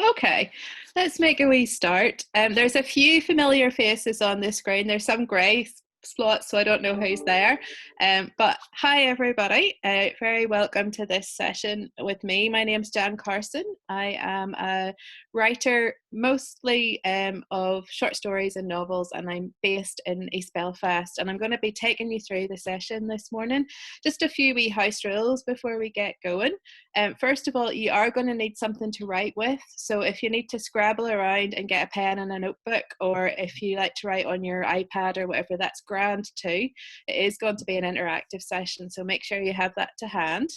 Okay, let's make a wee start. There's a few familiar faces on the screen. There's some grey spots, so I don't know who's there. But hi, everybody. Very welcome to this session with me. My name's Jan Carson. I am a writer mostly of short stories and novels, and I'm based in East Belfast. And I'm going to be taking you through the session this morning. Just a few wee house rules before we get going. First of all, you are going to need something to write with. So if you need to scrabble around and get a pen and a notebook, or if you like to write on your iPad or whatever, that's grand too. It is going to be an interactive session, so make sure you have that to hand.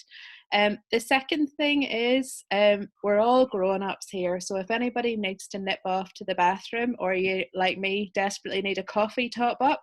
The second thing is we're all grown-ups here, so if anybody needs to nip off to the bathroom, or you, like me, desperately need a coffee top up,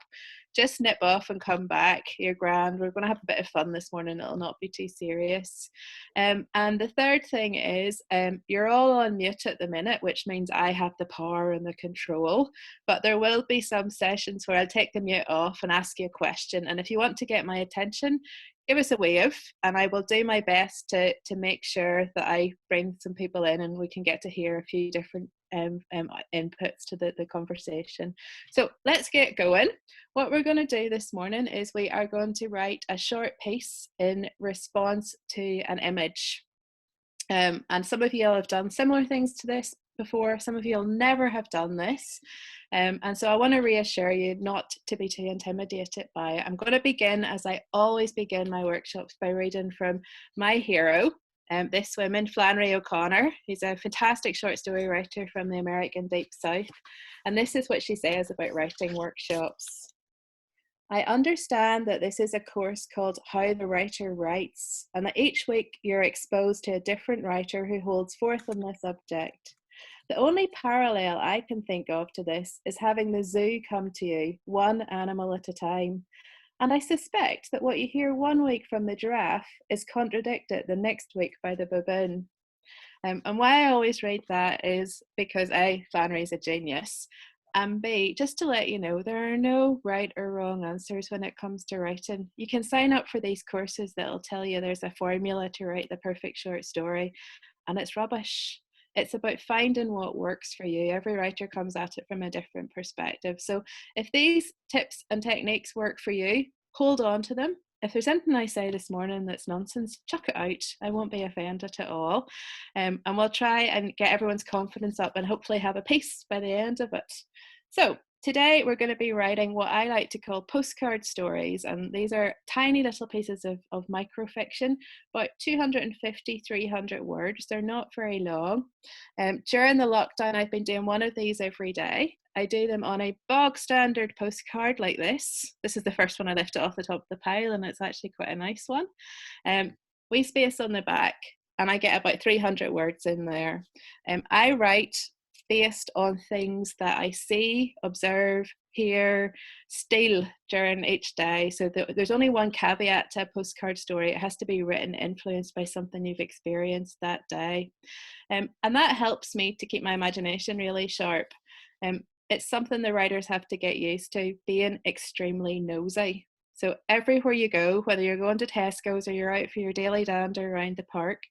just nip off and come back. You're grand. We're going to have a bit of fun this morning. It'll not be too serious. And the third thing is you're all on mute at the minute, which means I have the power and the control. But there will be some sessions where I'll take the mute off and ask you a question. And if you want to get my attention, give us a wave, and I will do my best to make sure that I bring some people in and we can get to hear a few different inputs to the conversation. So let's get going. What we're going to do this morning is we are going to write a short piece in response to an image. And some of you will have done similar things to this before. Some of you will never have done this. And so I want to reassure you not to be too intimidated by it. I'm going to begin, as I always begin my workshops, by reading from my hero, this woman, Flannery O'Connor. He's a fantastic short story writer from the American Deep South. And this is what she says about writing workshops. I understand that this is a course called How the Writer Writes, and that each week you're exposed to a different writer who holds forth on the subject. The only parallel I can think of to this is having the zoo come to you, one animal at a time. And I suspect that what you hear one week from the giraffe is contradicted the next week by the baboon. And why I always read that is because A, Flannery's a genius, and B, just to let you know, there are no right or wrong answers when it comes to writing. You can sign up for these courses that'll tell you there's a formula to write the perfect short story, and it's rubbish. It's about finding what works for you. Every writer comes at it from a different perspective. So if these tips and techniques work for you, hold on to them. If there's anything I say this morning that's nonsense, chuck it out. I won't be offended at all. And we'll try and get everyone's confidence up and hopefully have a piece by the end of it. So today we're going to be writing what I like to call postcard stories, and these are tiny little pieces of microfiction, about 250, 300 words. They're not very long. During the lockdown, I've been doing one of these every day. I do them on a bog standard postcard like this. This is the first one I lifted off the top of the pile, and it's actually quite a nice one. We space on the back, and I get about 300 words in there. I write based on things that I see, observe, hear, steal during each day. So there's only one caveat to a postcard story. It has to be written influenced by something you've experienced that day. And that helps me to keep my imagination really sharp. It's something the writers have to get used to, being extremely nosy. So everywhere you go, whether you're going to Tesco's or you're out for your daily dander around the park,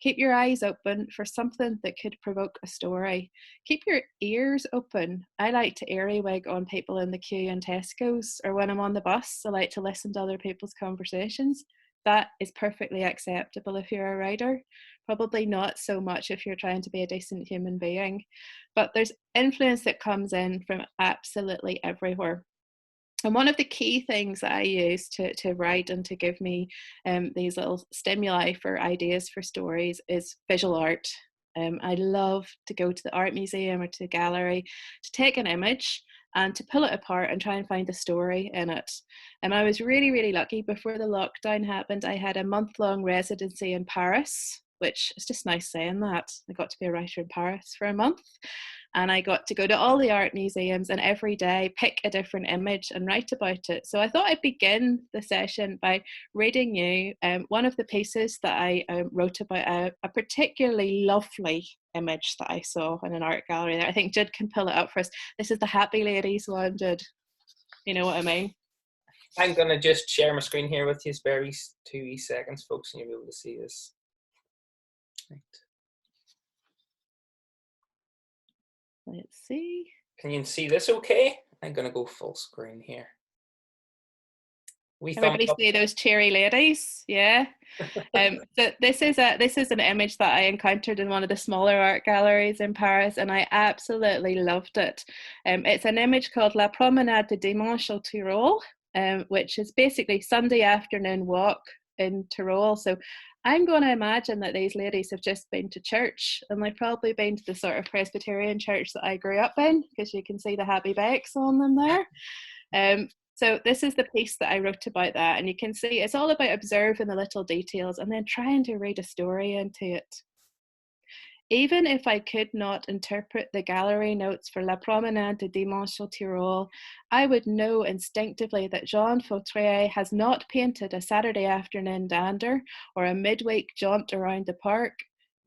keep your eyes open for something that could provoke a story. Keep your ears open. I like to earwig on people in the queue in Tesco's, or when I'm on the bus, I like to listen to other people's conversations. That is perfectly acceptable if you're a writer. Probably not so much if you're trying to be a decent human being. But there's influence that comes in from absolutely everywhere. And one of the key things that I use to write and to give me these little stimuli for ideas for stories is visual art. I love to go to the art museum or to the gallery to take an image and to pull it apart and try and find a story in it. And I was really, really lucky. Before the lockdown happened, I had a month-long residency in Paris, which is just nice saying that. I got to be a writer in Paris for a month. And I got to go to all the art museums and every day pick a different image and write about it. So I thought I'd begin the session by reading you one of the pieces that I wrote about a particularly lovely image that I saw in an art gallery there. I think Jid can pull it up for us. This is the Happy Ladies one, Jid. You know what I mean? I'm going to just share my screen here with you. Spare 2 seconds, folks, and you'll be able to see this. Right. Let's see. Can you see this okay? I'm going to go full screen here. We thumbs Everybody up. see those cheery ladies? Yeah. So this is an image that I encountered in one of the smaller art galleries in Paris, and I absolutely loved it. It's an image called La Promenade de Dimanche au Tyrol, which is basically Sunday afternoon walk in Tyrol. So I'm going to imagine that these ladies have just been to church, and they've probably been to the sort of Presbyterian church that I grew up in, because you can see the happy backs on them there. So this is the piece that I wrote about that, and you can see it's all about observing the little details and then trying to read a story into it. Even if I could not interpret the gallery notes for La Promenade de Dimanche au Tyrol, I would know instinctively that Jean Fautrier has not painted a Saturday afternoon dander or a midweek jaunt around the park.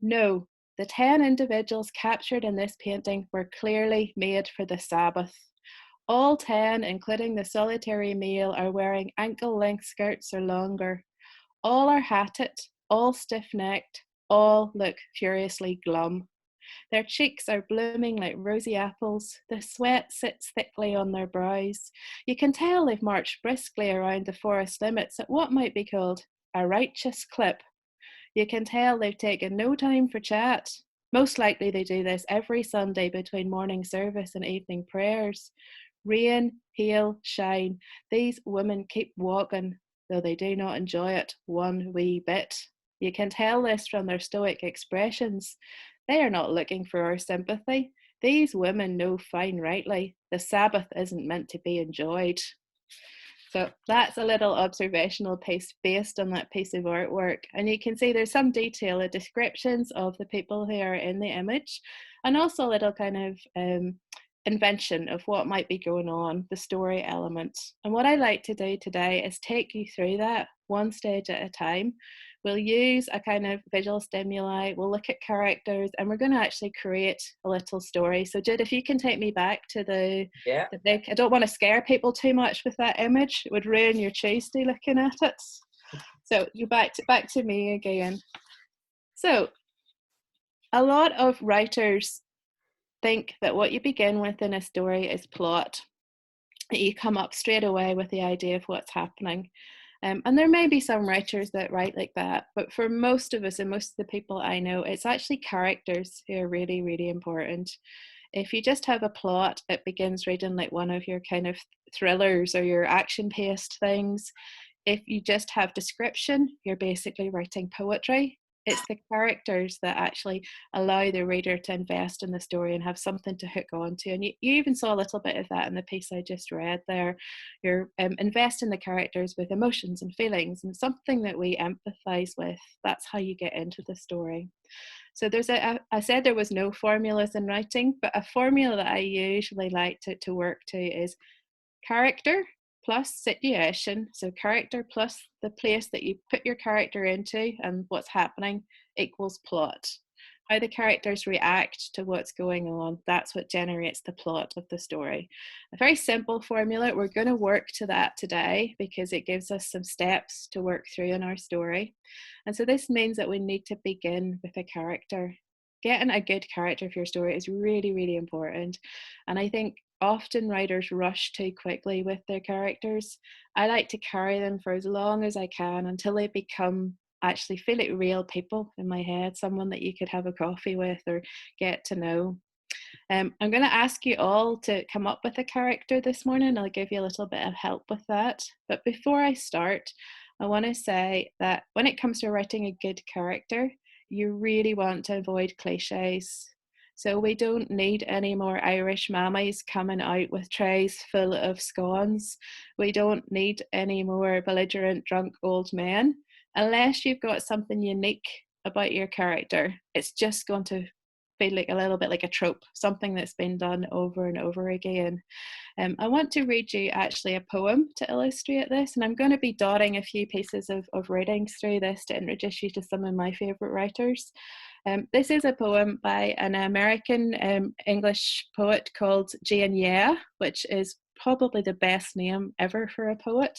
No, the 10 individuals captured in this painting were clearly made for the Sabbath. All 10, including the solitary male, are wearing ankle-length skirts or longer. All are hatted, all stiff-necked, all look furiously glum. Their cheeks are blooming like rosy apples. The sweat sits thickly on their brows. You can tell they've marched briskly around the forest limits at what might be called a righteous clip. You can tell they've taken no time for chat. Most likely they do this every Sunday between morning service and evening prayers. Rain, hail, shine, these women keep walking, though they do not enjoy it one wee bit. You can tell this from their stoic expressions. They are not looking for our sympathy. These women know fine rightly the Sabbath isn't meant to be enjoyed. So that's a little observational piece based on that piece of artwork. And you can see there's some detailed descriptions of the people who are in the image, and also a little kind of invention of what might be going on, the story element. And what I like to do today is take you through that one stage at a time. We'll use a kind of visual stimuli, we'll look at characters, and we're going to actually create a little story. So Jude, if you can take me back to the big, I don't want to scare people too much with that image, it would ruin your Tuesday looking at it. So you back to me again. So a lot of writers think that what you begin with in a story is plot. You come up straight away with the idea of what's happening. And there may be some writers that write like that, but for most of us and most of the people I know, it's actually characters who are really, really important. If you just have a plot, it begins reading like one of your kind of thrillers or your action-paced things. If you just have description, you're basically writing poetry. It's the characters that actually allow the reader to invest in the story and have something to hook on to. And you even saw a little bit of that in the piece I just read there. You're investing the characters with emotions and feelings and something that we empathize with. That's how you get into the story. So I said there was no formulas in writing, but a formula that I usually like to work to is character plus situation. So character plus the place that you put your character into and what's happening equals plot. How the characters react to what's going on, that's what generates the plot of the story. A very simple formula. We're going to work to that today because it gives us some steps to work through in our story. And so this means that we need to begin with a character. Getting a good character for your story is really, really important. And I think often writers rush too quickly with their characters. I like to carry them for as long as I can until they become actually feel like real people in my head, someone that you could have a coffee with or get to know. I'm going to ask you all to come up with a character this morning. I'll give you a little bit of help with that. But before I start, I want to say that when it comes to writing a good character, you really want to avoid cliches. So we don't need any more Irish mammies coming out with trays full of scones. We don't need any more belligerent drunk old men. Unless you've got something unique about your character, it's just going to feel like a little bit like a trope, something that's been done over and over again. I want to read you actually a poem to illustrate this, and I'm going to be dotting a few pieces of readings through this to introduce you to some of my favourite writers. This is a poem by an American English poet called Jane Eyre, which is probably the best name ever for a poet.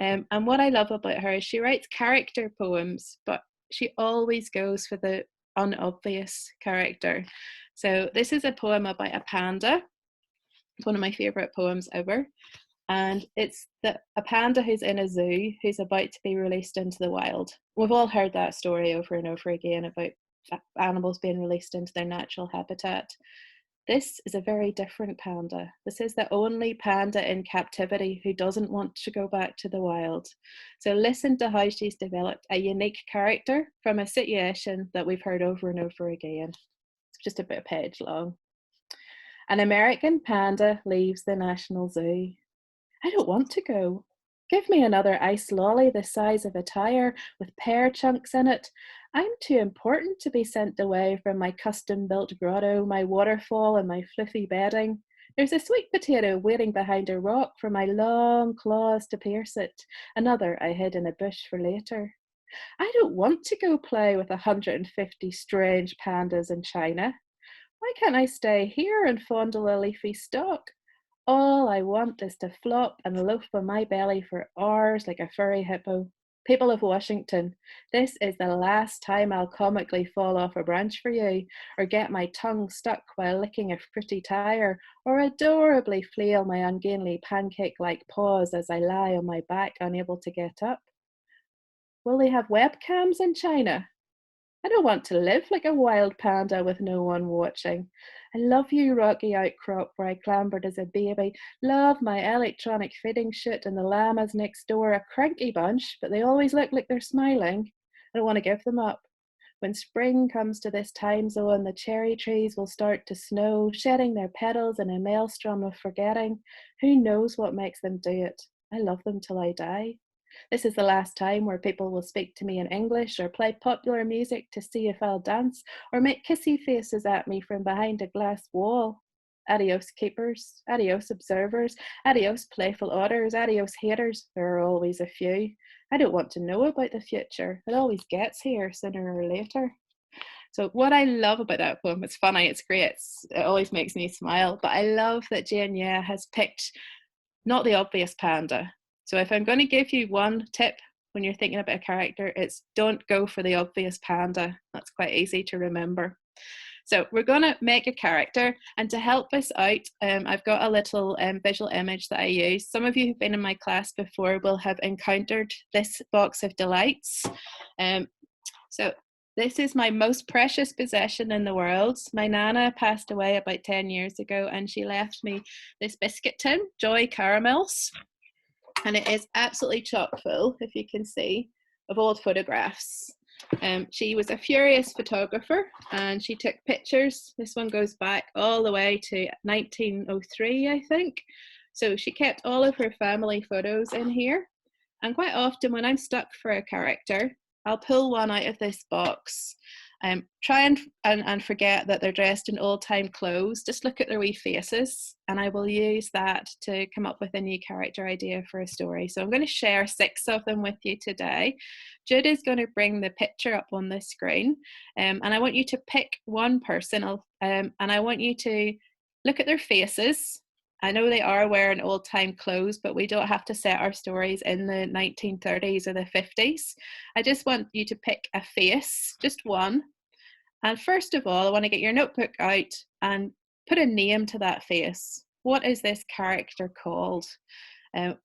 And what I love about her is she writes character poems, but she always goes for the unobvious character. So this is a poem about a panda. It's one of my favourite poems ever. And it's a panda who's in a zoo who's about to be released into the wild. We've all heard that story over and over again about animals being released into their natural habitat. This is a very different panda. This is the only panda in captivity who doesn't want to go back to the wild. So listen to how she's developed a unique character from a situation that we've heard over and over again. It's just about a page long. An American panda leaves the National Zoo. I don't want to go. Give me another ice lolly the size of a tire with pear chunks in it. I'm too important to be sent away from my custom-built grotto, my waterfall, and my fluffy bedding. There's a sweet potato waiting behind a rock for my long claws to pierce it. Another I hid in a bush for later. I don't want to go play with 150 strange pandas in China. Why can't I stay here and fondle a leafy stalk? All I want is to flop and loaf on my belly for hours like a furry hippo. People of Washington, this is the last time I'll comically fall off a branch for you, or get my tongue stuck while licking a fruity tire, or adorably flail my ungainly pancake-like paws as I lie on my back unable to get up. Will they have webcams in China? I don't want to live like a wild panda with no one watching. I love you, rocky outcrop where I clambered as a baby. Love my electronic feeding chute and the llamas next door, a cranky bunch, but they always look like they're smiling. I don't want to give them up. When spring comes to this time zone, the cherry trees will start to snow, shedding their petals in a maelstrom of forgetting. Who knows what makes them do it? I love them till I die. This is the last time where people will speak to me in English or play popular music to see if I'll dance or make kissy faces at me from behind a glass wall. Adios keepers, adios observers, adios playful otters, adios haters. There are always a few. I don't want to know about the future. It always gets here sooner or later. So what I love about that poem, it's funny, it's great, it always makes me smile, but I love that Jane has picked not the obvious panda. So if I'm going to give you one tip when you're thinking about a character, it's don't go for the obvious panda. That's quite easy to remember. So we're going to make a character, and to help us out, I've got a little visual image that I use. Some of you who've been in my class before will have encountered this box of delights. So this is my most precious possession in the world. My Nana passed away about 10 years ago, and she left me this biscuit tin, Joy Caramels. And it is absolutely chock full, if you can see, of old photographs. She was a furious photographer and she took pictures. This one goes back all the way to 1903, I think. So she kept all of her family photos in here. And quite often when I'm stuck for a character, I'll pull one out of this box. Try and forget that they're dressed in old-time clothes. Just look at their wee faces, and I will use that to come up with a new character idea for a story. So I'm going to share 6 of them with you today. Jude is going to bring the picture up on the screen, and I want you to pick one person, and I want you to look at their faces. I know they are wearing old-time clothes, but we don't have to set our stories in the 1930s or the 50s. I just want you to pick a face, just one. And first of all, I want to get your notebook out and put a name to that face. What is this character called?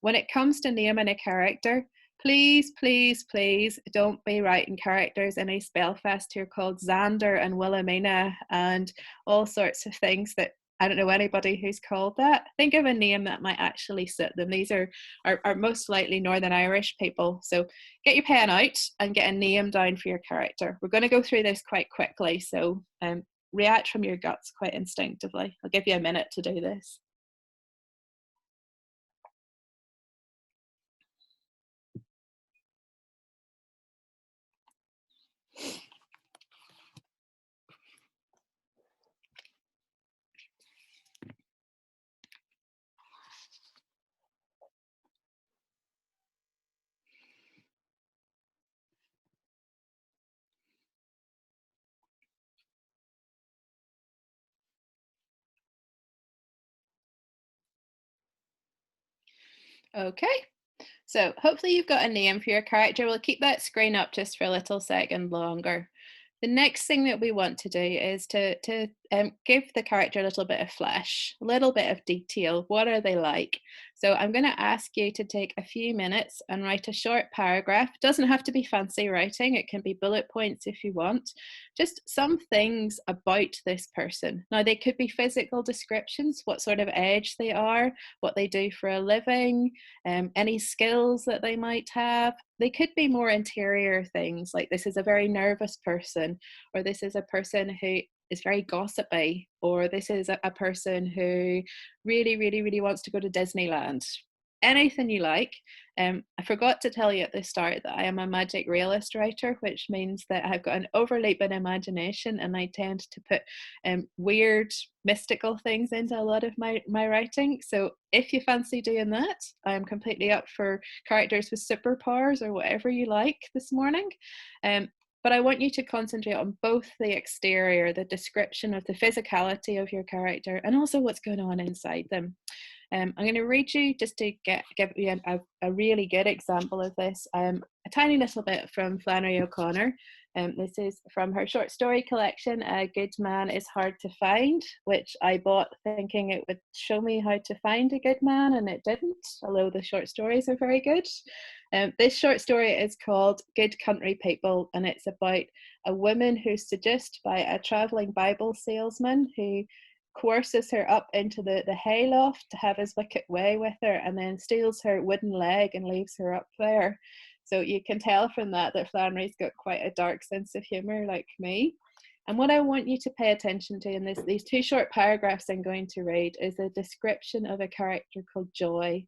When it comes to naming a character, please, please, please don't be writing characters in East Belfast who are called Xander and Wilhelmina and all sorts of things that I don't know anybody who's called that. Think of a name that might actually suit them. These are most likely Northern Irish people. So get your pen out and get a name down for your character. We're going to go through this quite quickly, so react from your guts quite instinctively. I'll give you a minute to do this. Okay, so hopefully you've got a name for your character. We'll keep that screen up just for a little second longer. The next thing that we want to do is to give the character a little bit of flesh, a little bit of detail. What are they like? So I'm going to ask you to take a few minutes and write a short paragraph. It doesn't have to be fancy writing, it can be bullet points if you want. Just some things about this person. Now, they could be physical descriptions, what sort of age they are, what they do for a living, any skills that they might have. They could be more interior things, like this is a very nervous person, or this is a person who is very gossipy, or this is a person who really, really, really wants to go to Disneyland. Anything you like. I forgot to tell you at the start that I am a magic realist writer, which means that I've got an overleaping imagination and I tend to put weird, mystical things into a lot of my writing. So if you fancy doing that, I'm completely up for characters with superpowers or whatever you like this morning. But I want you to concentrate on both the exterior, the description of the physicality of your character, and also what's going on inside them. I'm going to read you, just to give you a really good example of this, a tiny little bit from Flannery O'Connor. This is from her short story collection, A Good Man is Hard to Find, which I bought thinking it would show me how to find a good man, and it didn't, although the short stories are very good. This short story is called Good Country People, and it's about a woman who's seduced by a travelling Bible salesman who coerces her up into the hayloft to have his wicked way with her, and then steals her wooden leg and leaves her up there. So you can tell from that Flannery's got quite a dark sense of humour, like me. And what I want you to pay attention to in these two short paragraphs I'm going to read is a description of a character called Joy.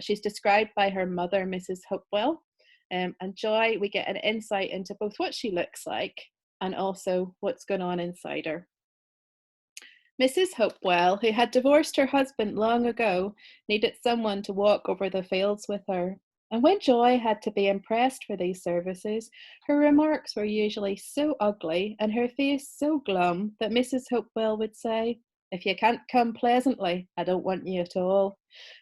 She's described by her mother, Mrs. Hopewell. And Joy, we get an insight into both what she looks like and also what's going on inside her. Mrs. Hopewell, who had divorced her husband long ago, needed someone to walk over the fields with her. And when Joy had to be impressed for these services, her remarks were usually so ugly and her face so glum that Mrs. Hopewell would say, "If you can't come pleasantly, I don't want you at all."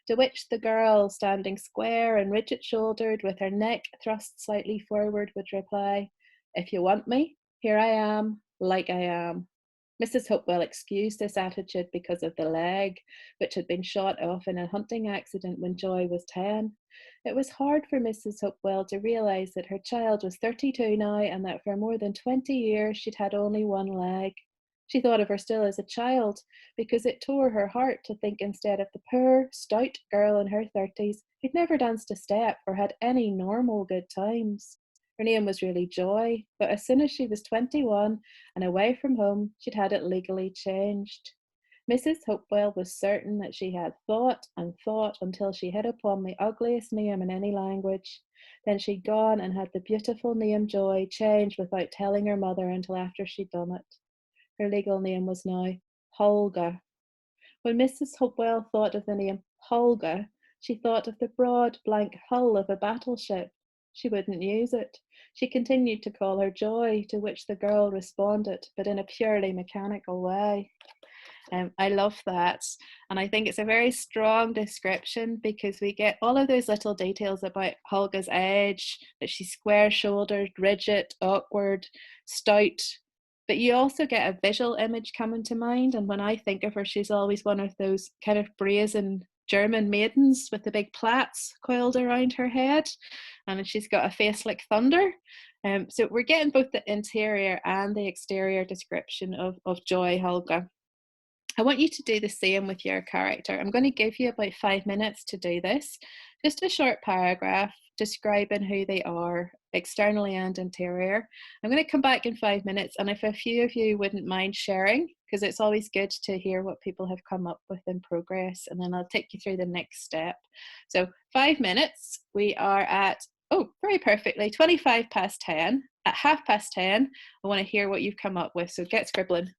To which the girl, standing square and rigid-shouldered with her neck thrust slightly forward, would reply, "If you want me, here I am, like I am." Mrs. Hopewell excused this attitude because of the leg, which had been shot off in a hunting accident when Joy was 10. It was hard for Mrs. Hopewell to realise that her child was 32 now, and that for more than 20 years she'd had only one leg. She thought of her still as a child, because it tore her heart to think instead of the poor, stout girl in her 30s who'd never danced a step or had any normal good times. Her name was really Joy, but as soon as she was 21 and away from home, she'd had it legally changed. Mrs. Hopewell was certain that she had thought and thought until she hit upon the ugliest name in any language. Then she'd gone and had the beautiful name Joy changed without telling her mother until after she'd done it. Her legal name was now Holga. When Mrs. Hopewell thought of the name Holga, she thought of the broad, blank hull of a battleship. She wouldn't use it. She continued to call her Joy, to which the girl responded, but in a purely mechanical way. I love that. And I think it's a very strong description because we get all of those little details about Holga's age, that she's square-shouldered, rigid, awkward, stout. But you also get a visual image coming to mind. And when I think of her, she's always one of those kind of brazen German maidens with the big plaits coiled around her head. And she's got a face like thunder. So we're getting both the interior and the exterior description of Joy Holga. I want you to do the same with your character. I'm going to give you about 5 minutes to do this. Just a short paragraph describing who they are, externally and interior. I'm going to come back in 5 minutes, and if a few of you wouldn't mind sharing, because it's always good to hear what people have come up with in progress, and then I'll take you through the next step. So 5 minutes, we are at, oh, very perfectly, 25 past 10. At 10:30, I want to hear what you've come up with, so get scribbling.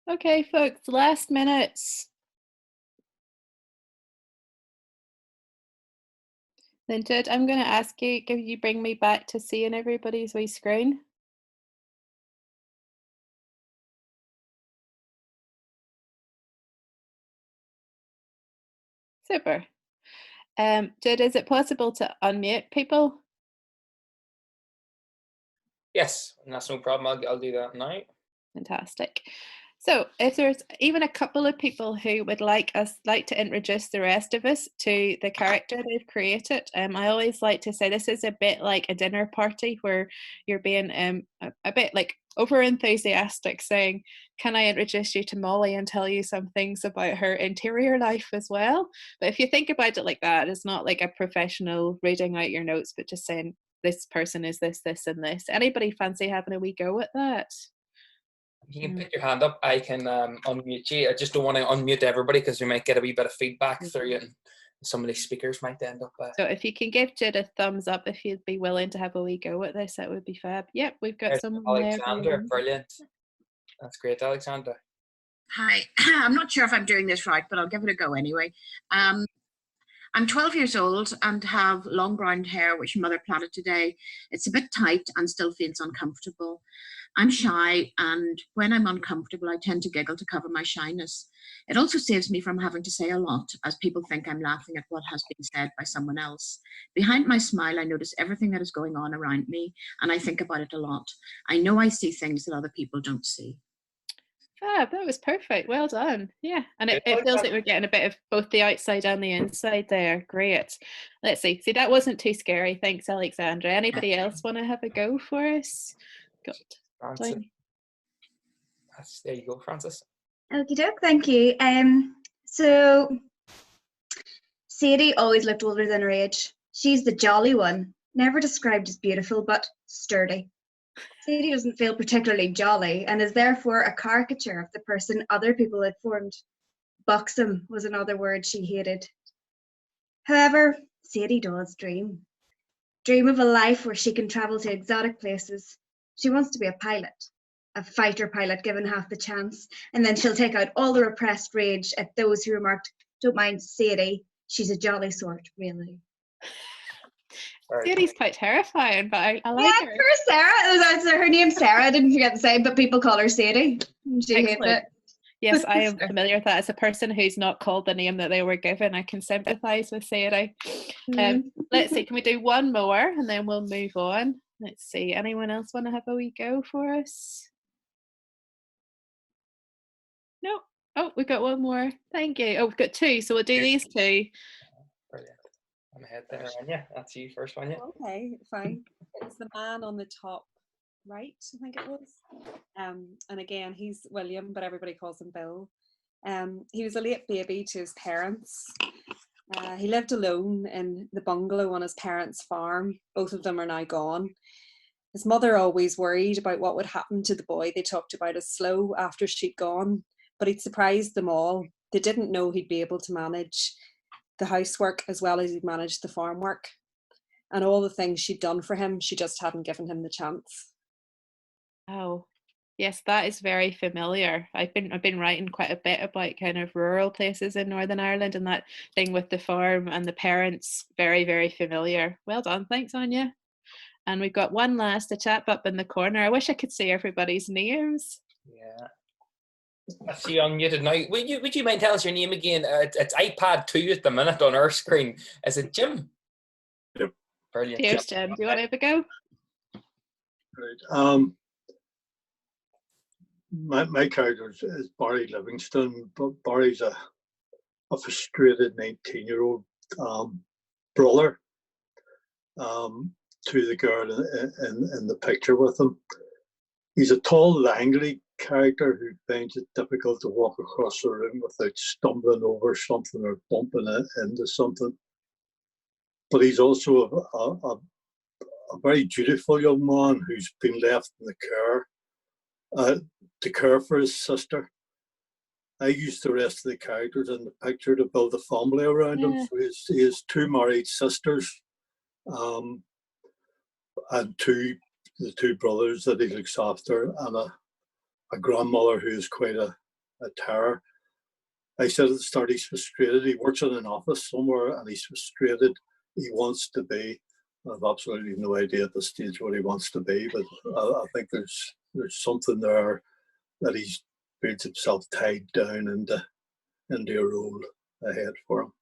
Okay, folks, last minutes. Then Jude, I'm going to ask you, can you bring me back to seeing everybody's wee screen? Super. Jude, is it possible to unmute people? Yes, that's no problem. I'll do that now. Fantastic. So if there's even a couple of people who would like to introduce the rest of us to the character they've created, I always like to say this is a bit like a dinner party where you're being a bit like over enthusiastic, saying, can I introduce you to Molly and tell you some things about her interior life as well? But if you think about it like that, it's not like a professional reading out your notes, but just saying this person is this, this, and this. Anybody fancy having a wee go at that? You can put your hand up. I can unmute you. I just don't want to unmute everybody because we might get a wee bit of feedback through it, and some of these speakers might end up. So if you can give Jid a thumbs up if you'd be willing to have a wee go at this, that would be fab. Yep, we've got someone Alexander, there. brilliant. That's great, Alexander. Hi, I'm not sure if I'm doing this right, but I'll give it a go anyway. I'm 12 years old and have long brown hair, which my mother plaited today. It's a bit tight and still feels uncomfortable. I'm shy, and when I'm uncomfortable, I tend to giggle to cover my shyness. It also saves me from having to say a lot, as people think I'm laughing at what has been said by someone else. Behind my smile, I notice everything that is going on around me, and I think about it a lot. I know I see things that other people don't see. Fab, that was perfect. Well done. Yeah, and it feels like we're getting a bit of both the outside and the inside there. Great. Let's see. See, that wasn't too scary. Thanks, Alexandra. Anybody else want to have a go for us? Got Francis. There you go, Francis. Okie doke, thank you. So Sadie always looked older than her age. She's the jolly one, never described as beautiful, but sturdy. Sadie doesn't feel particularly jolly and is therefore a caricature of the person other people had formed. Buxom was another word she hated. However, Sadie does dream. Dream of a life where she can travel to exotic places. She wants to be a pilot. A fighter pilot given half the chance, and then she'll take out all the repressed rage at those who remarked, "Don't mind Sadie, she's a jolly sort, really." Sadie's quite terrifying, but I like her. Yeah, poor Sarah. Her name's Sarah, I didn't forget to say, but people call her Sadie. She hates it. Yes, I am familiar with that. As a person who's not called the name that they were given, I can sympathise with Sadie. Let's see, can we do one more and then we'll move on? Let's see, anyone else want to have a wee go for us? No. Oh, we've got one more. Thank you. Oh, we've got two, so we'll do these two. Brilliant. I'm ahead there, Anya. That's you first, Anya. Okay, fine. It's the man on the top right, I think it was. And again, he's William, but everybody calls him Bill. He was a late baby to his parents. He lived alone in the bungalow on his parents' farm. Both of them are now gone. His mother always worried about what would happen to the boy they talked about as Slow after she'd gone, but he'd surprised them all. They didn't know he'd be able to manage the housework as well as he'd managed the farm work. And all the things she'd done for him, she just hadn't given him the chance. Oh, yes, that is very familiar. I've been writing quite a bit about kind of rural places in Northern Ireland, and that thing with the farm and the parents, very, very familiar. Well done. Thanks, Anya. And we've got one last to chap up in the corner. I wish I could see everybody's names. Yeah. I see you unmuted now. Would you mind telling us your name again? It's iPad 2 at the minute on our screen. Is it Jim? Yep. Brilliant. Cheers, Jim. Do you want to have a go? Right. My character is Barry Livingston, but Barry's a frustrated 19-year-old brother to the girl in the picture with him. He's a tall, lanky character who finds it difficult to walk across the room without stumbling over something or bumping into something. But he's also a very dutiful young man who's been left in the care to care for his sister. I used the rest of the characters in the picture to build a family around him. So he has two married sisters, and the two brothers that he looks after, and a grandmother who is quite a terror. I said at the start he's frustrated. He works in an office somewhere and he's frustrated. He wants to be. I have absolutely no idea at this stage what he wants to be, but I think there's something there that he's feels himself tied down into a role ahead for him.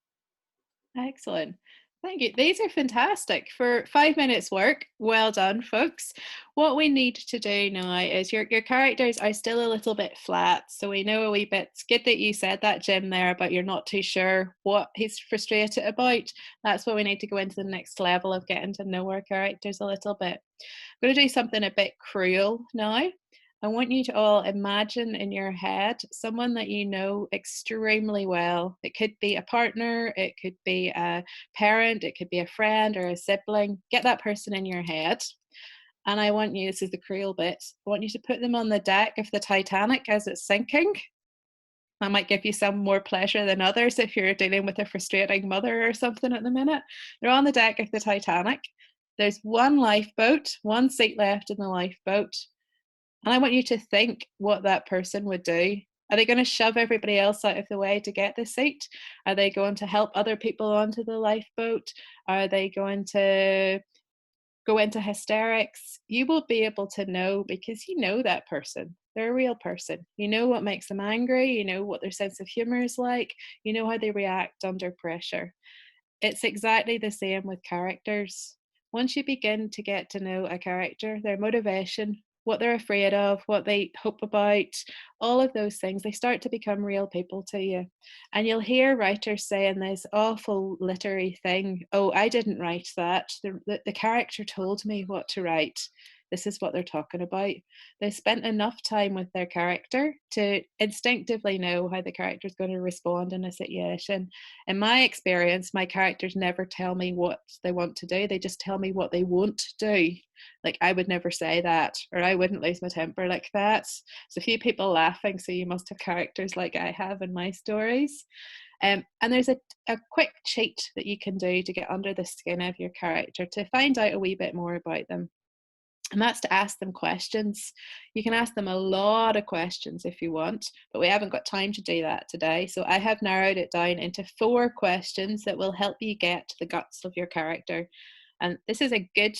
Excellent. Thank you. These are fantastic. For 5 minutes work, well done, folks. What we need to do now is your characters are still a little bit flat. So we know a wee bit. It's good that you said that, Jim, there, but you're not too sure what he's frustrated about. That's what we need to go into the next level of getting to know our characters a little bit. I'm going to do something a bit cruel now. I want you to all imagine in your head someone that you know extremely well. It could be a partner, it could be a parent, it could be a friend or a sibling. Get that person in your head. And I want you, this is the cruel bit, I want you to put them on the deck of the Titanic as it's sinking. That might give you some more pleasure than others if you're dealing with a frustrating mother or something at the minute. They're on the deck of the Titanic. There's one lifeboat, one seat left in the lifeboat. And I want you to think what that person would do Are they going to shove everybody else out of the way to get the seat? Are they going to help other people onto the lifeboat? Are they going to go into hysterics? You will be able to know, because you know that person. They're a real person. You know what makes them angry. You know what their sense of humor is like. You know how they react under pressure. It's exactly the same with characters. Once you begin to get to know a character, their motivation, what they're afraid of, what they hope about, all of those things, they start to become real people to you. And you'll hear writers saying this awful literary thing, oh, I didn't write that. The character told me what to write. This is what they're talking about. They spent enough time with their character to instinctively know how the character is going to respond in a situation. In my experience, my characters never tell me what they want to do. They just tell me what they won't do. Like, I would never say that, or I wouldn't lose my temper like that. There's a few people laughing, so you must have characters like I have in my stories. And there's a quick cheat that you can do to get under the skin of your character, to find out a wee bit more about them. And that's to ask them questions. You can ask them a lot of questions if you want, but we haven't got time to do that today. So I have narrowed it down into 4 questions that will help you get to the guts of your character. And this is a good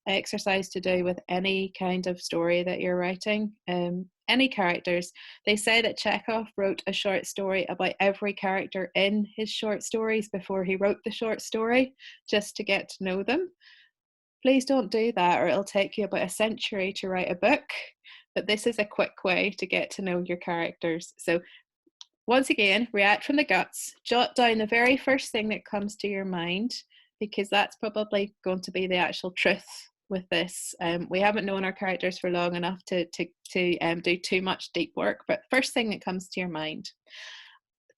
exercise to do with any kind of story that you're writing. Any characters. They say that Chekhov wrote a short story about every character in his short stories before he wrote the short story, just to get to know them. Please don't do that, or it'll take you about a century to write a book. But this is a quick way to get to know your characters. So once again, react from the guts. Jot down the very first thing that comes to your mind, because that's probably going to be the actual truth with this. We haven't known our characters for long enough to do too much deep work. But first thing that comes to your mind.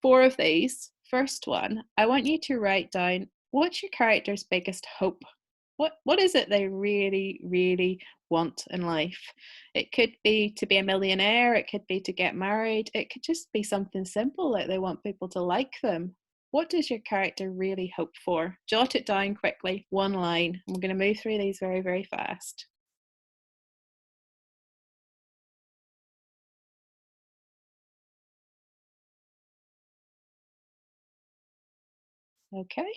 4 of these. First one, I want you to write down, what's your character's biggest hope? What is it they really, really want in life? It could be to be a millionaire. It could be to get married. It could just be something simple, like they want people to like them. What does your character really hope for? Jot it down quickly, 1 line. And we're going to move through these very, very fast. Okay.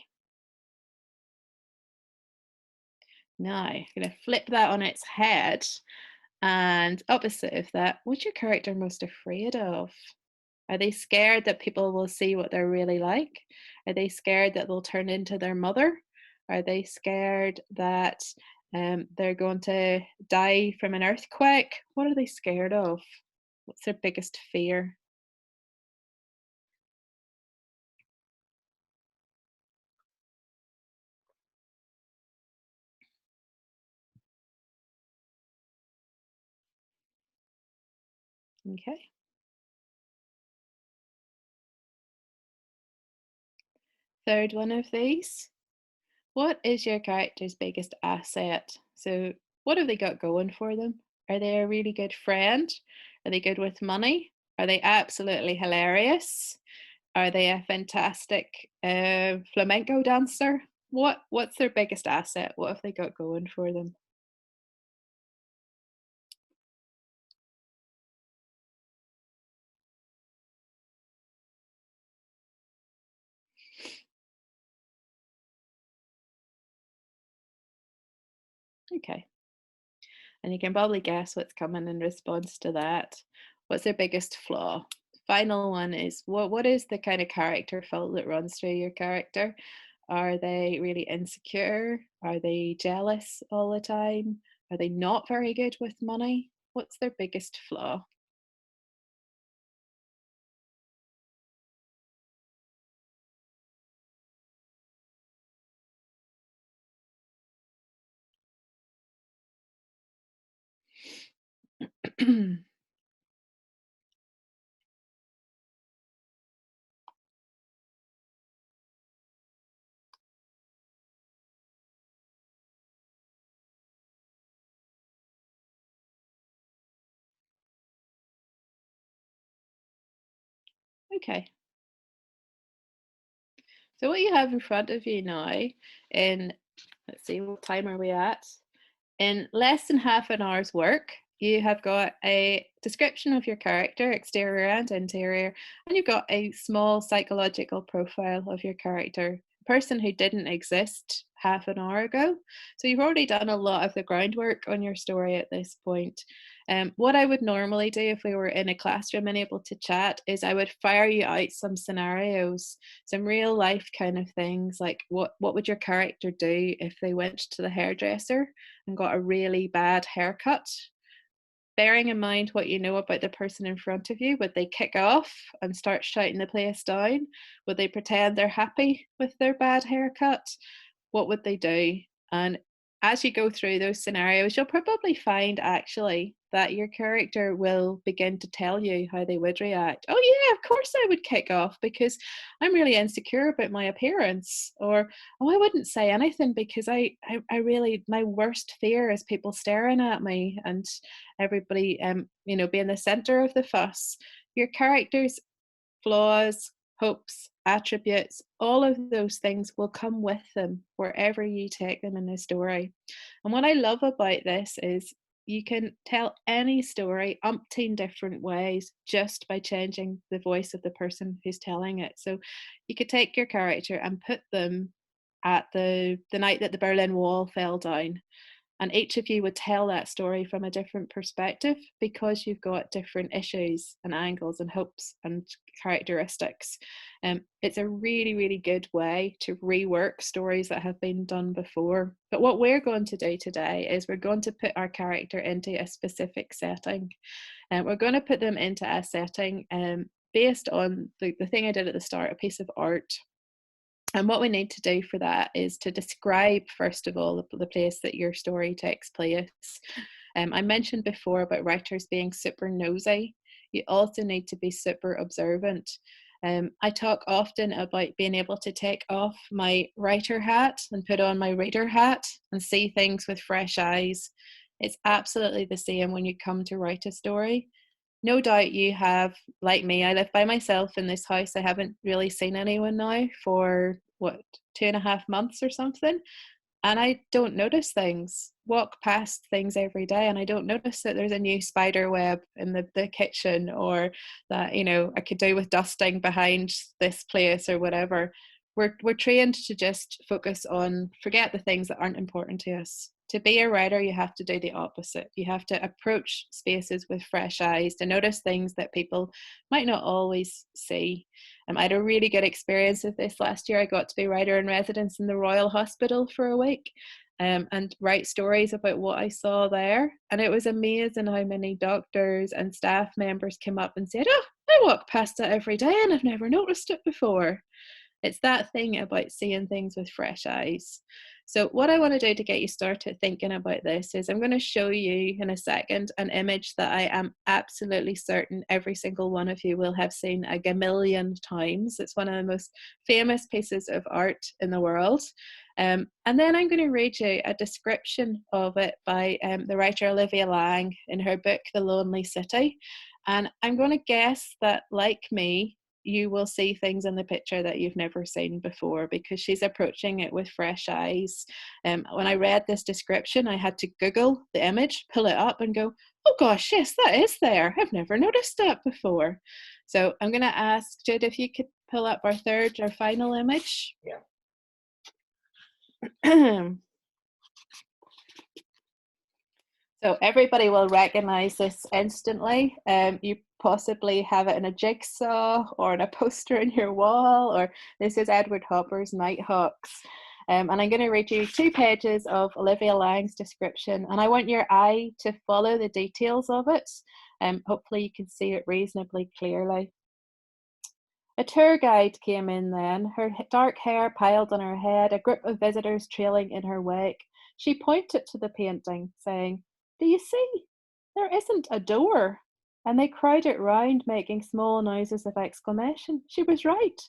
Now, I'm going to flip that on its head, and opposite of that, what's your character most afraid of? Are they scared that people will see what they're really like? Are they scared that they'll turn into their mother? Are they scared that they're going to die from an earthquake? What are they scared of? What's their biggest fear? Okay. Third one of these. What is your character's biggest asset? So, what have they got going for them? Are they a really good friend? Are they good with money? Are they absolutely hilarious? Are they a fantastic flamenco dancer? What's their biggest asset? What have they got going for them? Okay. And you can probably guess what's coming in response to that. What's their biggest flaw? Final one is, what is the kind of character fault that runs through your character? Are they really insecure? Are they jealous all the time? Are they not very good with money? What's their biggest flaw? Okay. So what you have in front of you now, in, let's see, what time are we at? In less than half an hour's work, you have got a description of your character, exterior and interior, and you've got a small psychological profile of your character, a person who didn't exist half an hour ago. So you've already done a lot of the groundwork on your story at this point. What I would normally do if we were in a classroom and able to chat is I would fire you out some scenarios, some real life kind of things, like what would your character do if they went to the hairdresser and got a really bad haircut? Bearing in mind what you know about the person in front of you, would they kick off and start shouting the place down? Would they pretend they're happy with their bad haircut? What would they do? And as you go through those scenarios, you'll probably find actually that your character will begin to tell you how they would react. Oh yeah, of course I would kick off because I'm really insecure about my appearance. Or, oh, I wouldn't say anything because I really, my worst fear is people staring at me and everybody being the center of the fuss. Your character's flaws, hopes, attributes, all of those things will come with them wherever you take them in the story. And what I love about this is you can tell any story umpteen different ways just by changing the voice of the person who's telling it. So you could take your character and put them at the night that the Berlin Wall fell down. And each of you would tell that story from a different perspective because you've got different issues and angles and hopes and characteristics. It's a really, really good way to rework stories that have been done before. But what we're going to do today is we're going to put our character into a specific setting. And we're going to put them into a setting based on the thing I did at the start, a piece of art. And what we need to do for that is to describe, first of all, the place that your story takes place. I mentioned before about writers being super nosy. You also need to be super observant. I talk often about being able to take off my writer hat and put on my reader hat and see things with fresh eyes. It's absolutely the same when you come to write a story. No doubt you have, like me, I live by myself in this house. I haven't really seen anyone now for, 2.5 months or something. And I don't notice things, walk past things every day, and I don't notice that there's a new spider web in the kitchen, or that, I could do with dusting behind this place or whatever. We're trained to just focus on, forget the things that aren't important to us. To be a writer, you have to do the opposite. You have to approach spaces with fresh eyes, to notice things that people might not always see. I had a really good experience with this last year. I got to be writer in residence in the Royal Hospital for a week and write stories about what I saw there. And it was amazing how many doctors and staff members came up and said, oh, I walk past that every day and I've never noticed it before. It's that thing about seeing things with fresh eyes. So what I want to do to get you started thinking about this is I'm going to show you in a second an image that I am absolutely certain every single one of you will have seen a gamillion times. It's one of the most famous pieces of art in the world. And then I'm going to read you a description of it by the writer Olivia Laing in her book, The Lonely City. And I'm going to guess that, like me, you will see things in the picture that you've never seen before because she's approaching it with fresh eyes. When I read this description, I had to Google the image, pull it up and go, oh gosh, yes, that is there. I've never noticed that before. So I'm going to ask Jude if you could pull up our third or final image. Yeah. So everybody will recognize this instantly. You possibly have it in a jigsaw or in a poster in your wall, or this is Edward Hopper's Nighthawks. And I'm going to read you 2 pages of Olivia Laing's description, and I want your eye to follow the details of it. Hopefully you can see it reasonably clearly. A tour guide came in then, her dark hair piled on her head, a group of visitors trailing in her wake. She pointed to the painting, saying, do you see? There isn't a door. And they crowded round, making small noises of exclamation. She was right.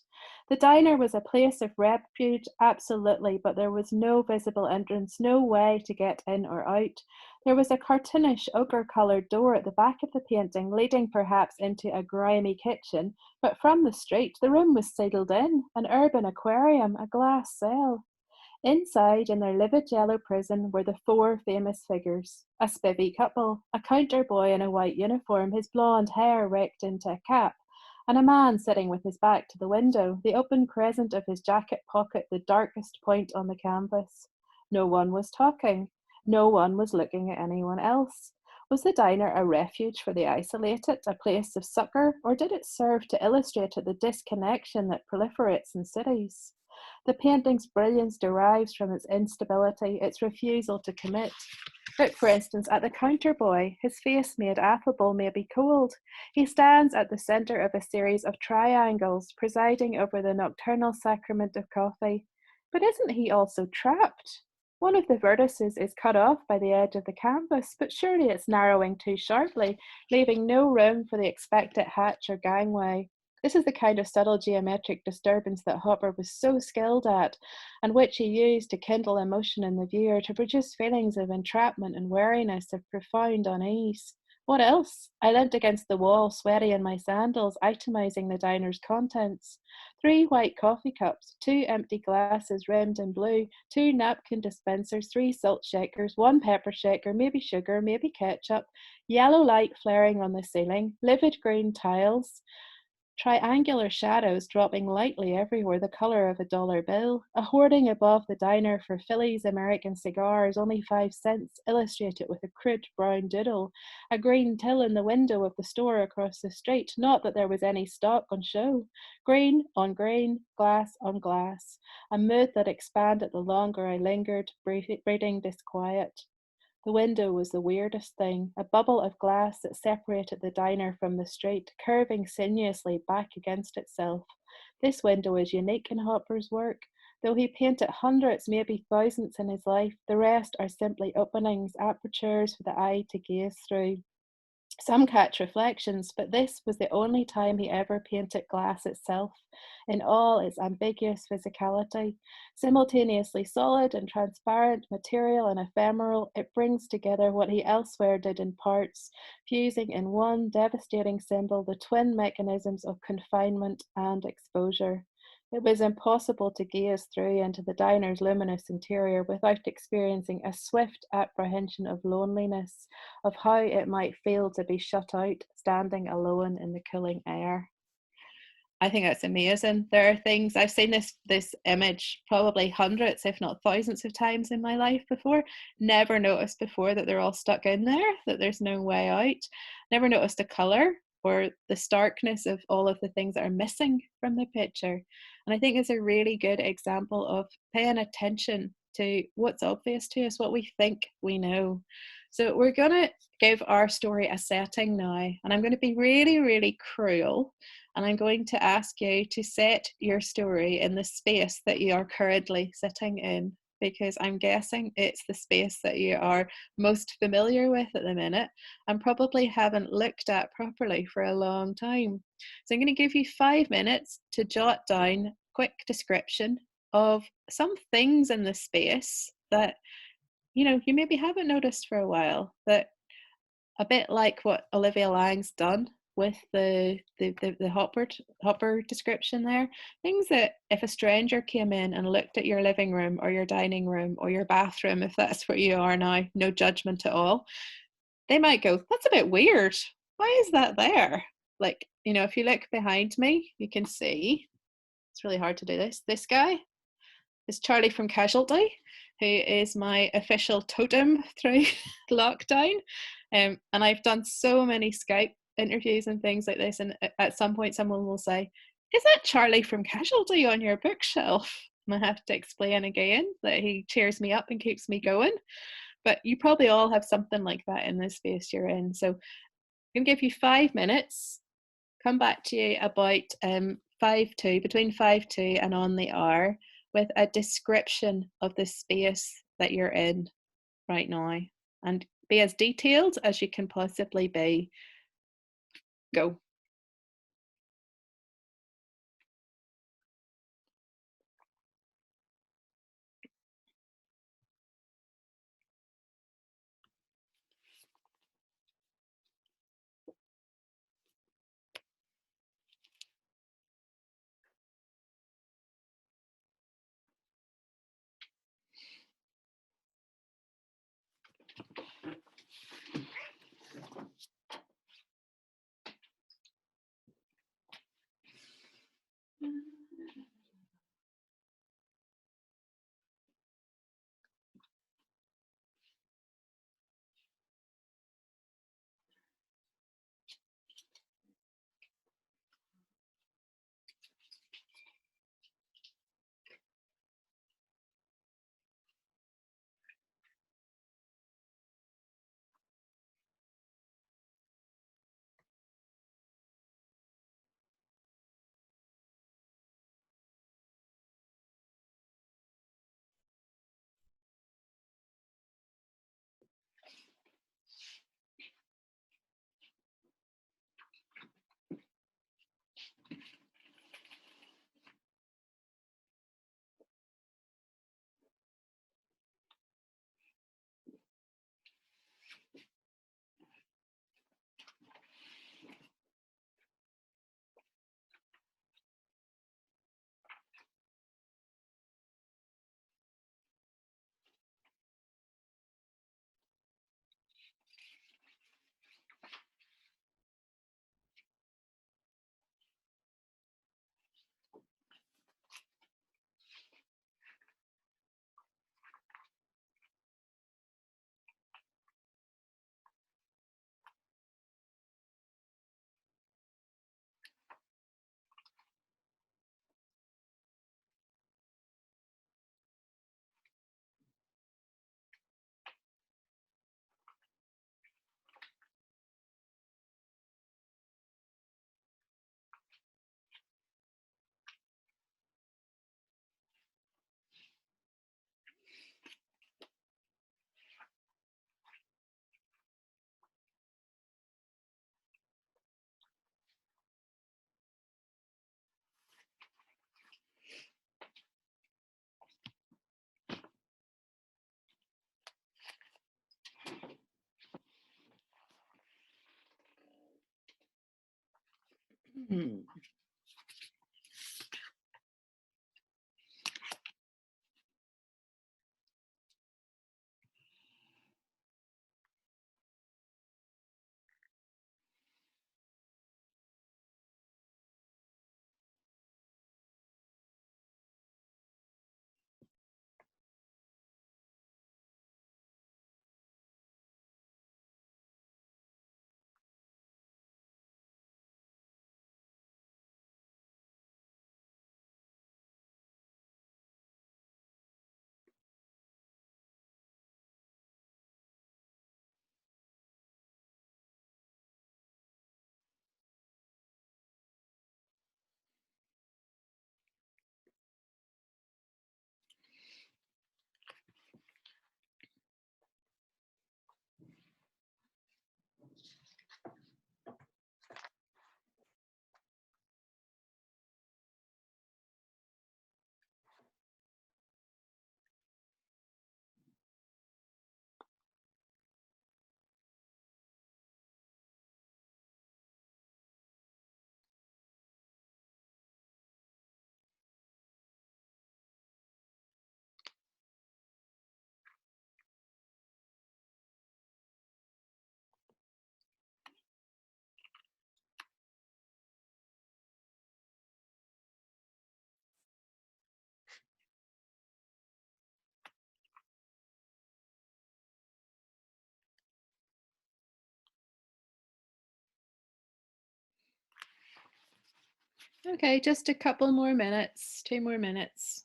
The diner was a place of refuge, absolutely, but there was no visible entrance, no way to get in or out. There was a cartoonish ochre-coloured door at the back of the painting, leading perhaps into a grimy kitchen, but from the street the room was sealed in, an urban aquarium, a glass cell. Inside, in their livid yellow prison, were the 4 famous figures. A spivvy couple, a counter boy in a white uniform, his blonde hair raked into a cap, and a man sitting with his back to the window, the open crescent of his jacket pocket the darkest point on the canvas. No one was talking. No one was looking at anyone else. Was the diner a refuge for the isolated, a place of succour, or did it serve to illustrate the disconnection that proliferates in cities? The painting's brilliance derives from its instability, its refusal to commit. Look, for instance, at the counter boy, his face made affable, maybe cold. He stands at the centre of a series of triangles, presiding over the nocturnal sacrament of coffee. But isn't he also trapped? One of the vertices is cut off by the edge of the canvas, but surely it's narrowing too sharply, leaving no room for the expected hatch or gangway. This is the kind of subtle geometric disturbance that Hopper was so skilled at, and which he used to kindle emotion in the viewer, to produce feelings of entrapment and weariness, of profound unease. What else? I leant against the wall, sweaty in my sandals, itemizing the diner's contents. 3 white coffee cups, 2 empty glasses rimmed in blue, 2 napkin dispensers, 3 salt shakers, 1 pepper shaker, maybe sugar, maybe ketchup, yellow light flaring on the ceiling, livid green tiles, triangular shadows dropping lightly everywhere, the colour of a dollar bill. A hoarding above the diner for Phillies American cigars, only 5 cents, illustrated with a crude brown doodle. A green till in the window of the store across the street, not that there was any stock on show. Green on green, glass on glass. A mood that expanded the longer I lingered, breeding disquiet. The window was the weirdest thing, a bubble of glass that separated the diner from the street, curving sinuously back against itself. This window is unique in Hopper's work. Though he painted hundreds, maybe thousands in his life, the rest are simply openings, apertures for the eye to gaze through. Some catch reflections, but this was the only time he ever painted glass itself, in all its ambiguous physicality. Simultaneously solid and transparent, material and ephemeral, it brings together what he elsewhere did in parts, fusing in one devastating symbol the twin mechanisms of confinement and exposure. It was impossible to gaze through into the diner's luminous interior without experiencing a swift apprehension of loneliness, of how it might feel to be shut out, standing alone in the cooling air. I think that's amazing. There are things, I've seen this image probably hundreds, if not thousands of times in my life before. Never noticed before that they're all stuck in there, that there's no way out. Never noticed the colour or the starkness of all of the things that are missing from the picture. And I think it's a really good example of paying attention to what's obvious to us, what we think we know. So we're going to give our story a setting now, and I'm going to be really, really cruel, and I'm going to ask you to set your story in the space that you are currently sitting in, because I'm guessing it's the space that you are most familiar with at the minute and probably haven't looked at properly for a long time. So I'm going to give you 5 minutes to jot down a quick description of some things in the space that you maybe haven't noticed for a while, that a bit like what Olivia Lang's done with the Hopper description there, things that if a stranger came in and looked at your living room or your dining room or your bathroom, if that's where you are now, no judgment at all, they might go, that's a bit weird, why is that there? Like, if you look behind me, you can see, it's really hard to do this guy is Charlie from Casualty, who is my official totem through lockdown. And I've done so many Skype interviews and things like this, and at some point someone will say, is that Charlie from Casualty on your bookshelf? And I have to explain again that he cheers me up and keeps me going. But you probably all have something like that in the space you're in. So I'm going to give you 5 minutes, come back to you about between 5 to and on the hour, with a description of the space that you're in right now, and be as detailed as you can possibly be. Go. Hmm. Okay, just a couple more minutes, 2 more minutes.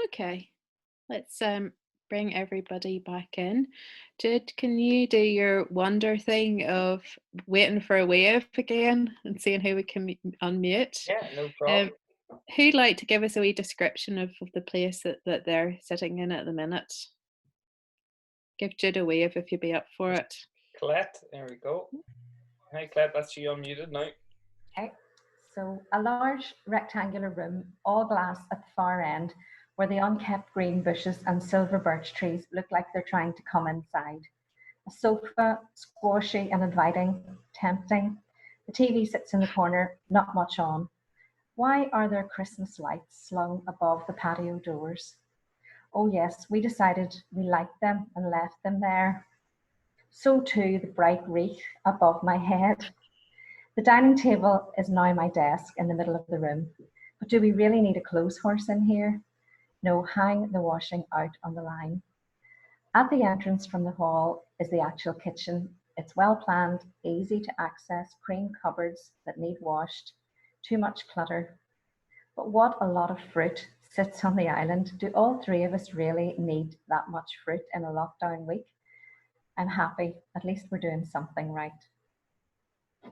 Okay, let's bring everybody back in. Jude, can you do your wonder thing of waiting for a wave again and seeing who we can unmute? Yeah, no problem. Who'd like to give us a wee description of the place that they're sitting in at the minute? Give Jude a wave if you'd be up for it. Colette, there we go. Hi Colette, that's you unmuted now. Okay, so a large rectangular room, all glass at the far end, where the unkept green bushes and silver birch trees look like they're trying to come inside. A sofa, squashy and inviting, tempting. The TV sits in the corner, not much on. Why are there Christmas lights slung above the patio doors? Oh yes, we decided we liked them and left them there. So too the bright wreath above my head. The dining table is now my desk in the middle of the room. But do we really need a clothes horse in here? No, hang the washing out on the line. At the entrance from the hall is the actual kitchen. It's well planned, easy to access, cream cupboards that need washed, too much clutter. But what a lot of fruit sits on the island. Do all three of us really need that much fruit in a lockdown week? I'm happy. At least we're doing something right.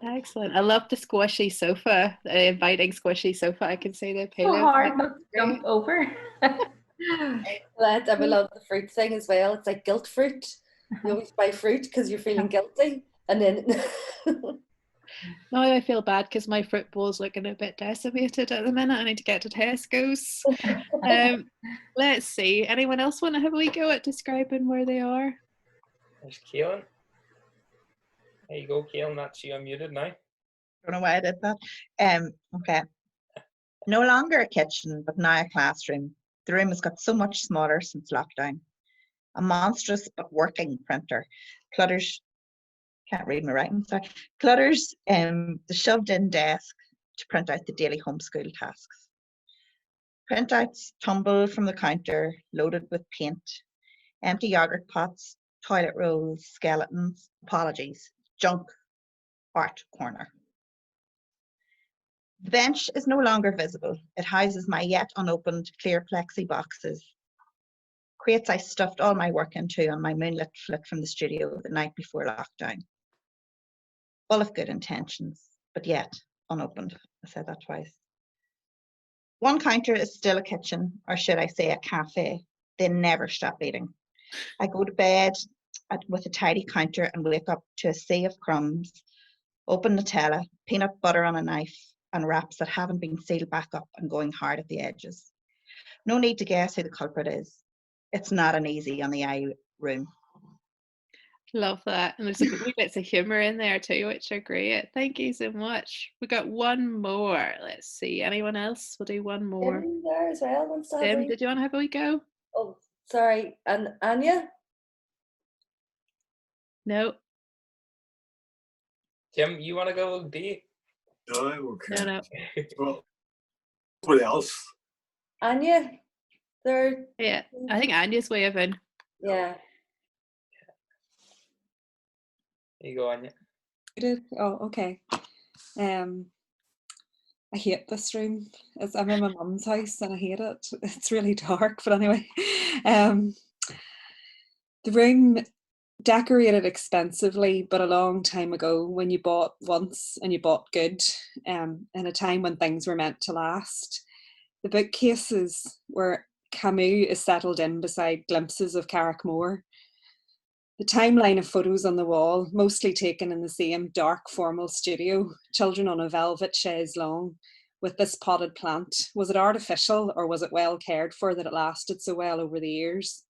Excellent. I love the squishy sofa, the inviting squishy sofa. I can see the pillow. So hard not to jump over. Excellent. I love the fruit thing as well. It's like guilt fruit. You always buy fruit because you're feeling guilty, and then Now I feel bad because my fruit bowl's looking a bit decimated at the minute. I need to get to Tesco's. Let's see. Anyone else want to have a wee go at describing where they are? There's Kaelin. There you go, Kaelin. That's you unmuted now. Don't know why I did that. Okay. No longer a kitchen, but now a classroom. The room has got so much smaller since lockdown. A monstrous but working printer clutters. Can't read my writing. Sorry. Clutters the shoved-in desk to print out the daily homeschool tasks. Printouts tumble from the counter, loaded with paint. Empty yogurt pots, toilet rolls, skeletons. Apologies. Junk art corner. The bench is no longer visible. It houses my yet unopened clear plexi boxes. Crates I stuffed all my work into on my moonlit flick from the studio the night before lockdown. Full of good intentions, but yet unopened. I said that twice. One counter is still a kitchen, or should I say a cafe. They never stop eating. I go to bed with a tidy counter and wake up to a sea of crumbs, open Nutella, peanut butter on a knife, and wraps that haven't been sealed back up and going hard at the edges. No need to guess who the culprit is. It's not an easy on the eye room. Love that. And there's a wee bits of humour in there too, which are great. Thank you so much. We got one more. Let's see. Anyone else? We'll do one more. Tim there as well wants to have Tim, a wee- did you want to have a wee go? Oh, sorry. And Anya? No. Tim, you want to go, D? No, okay. No. Well, somebody else. Anya? There. Yeah. I think Anya's waving. Yeah. There you go, Anya. Oh, okay. I hate this room. I'm in my mum's house and I hate it. It's really dark, but anyway. The room decorated expensively, but a long time ago when you bought once and you bought good, in a time when things were meant to last. The bookcases where Camus is settled in beside glimpses of Carrickmore. The timeline of photos on the wall, mostly taken in the same dark formal studio, children on a velvet chaise longue with this potted plant. Was it artificial or was it well cared for that it lasted so well over the years?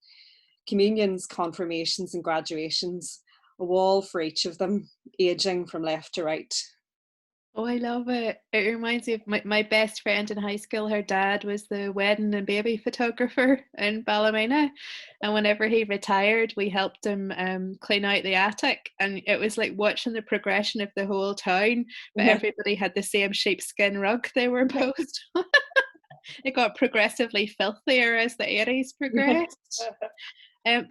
Communions, confirmations and graduations, a wall for each of them, aging from left to right. Oh, I love it. It reminds me of my best friend in high school. Her dad was the wedding and baby photographer in Ballymena. And whenever he retired, we helped him clean out the attic. And it was like watching the progression of the whole town, but everybody had the same sheepskin rug they were imposed on. It got progressively filthier as the 80s progressed.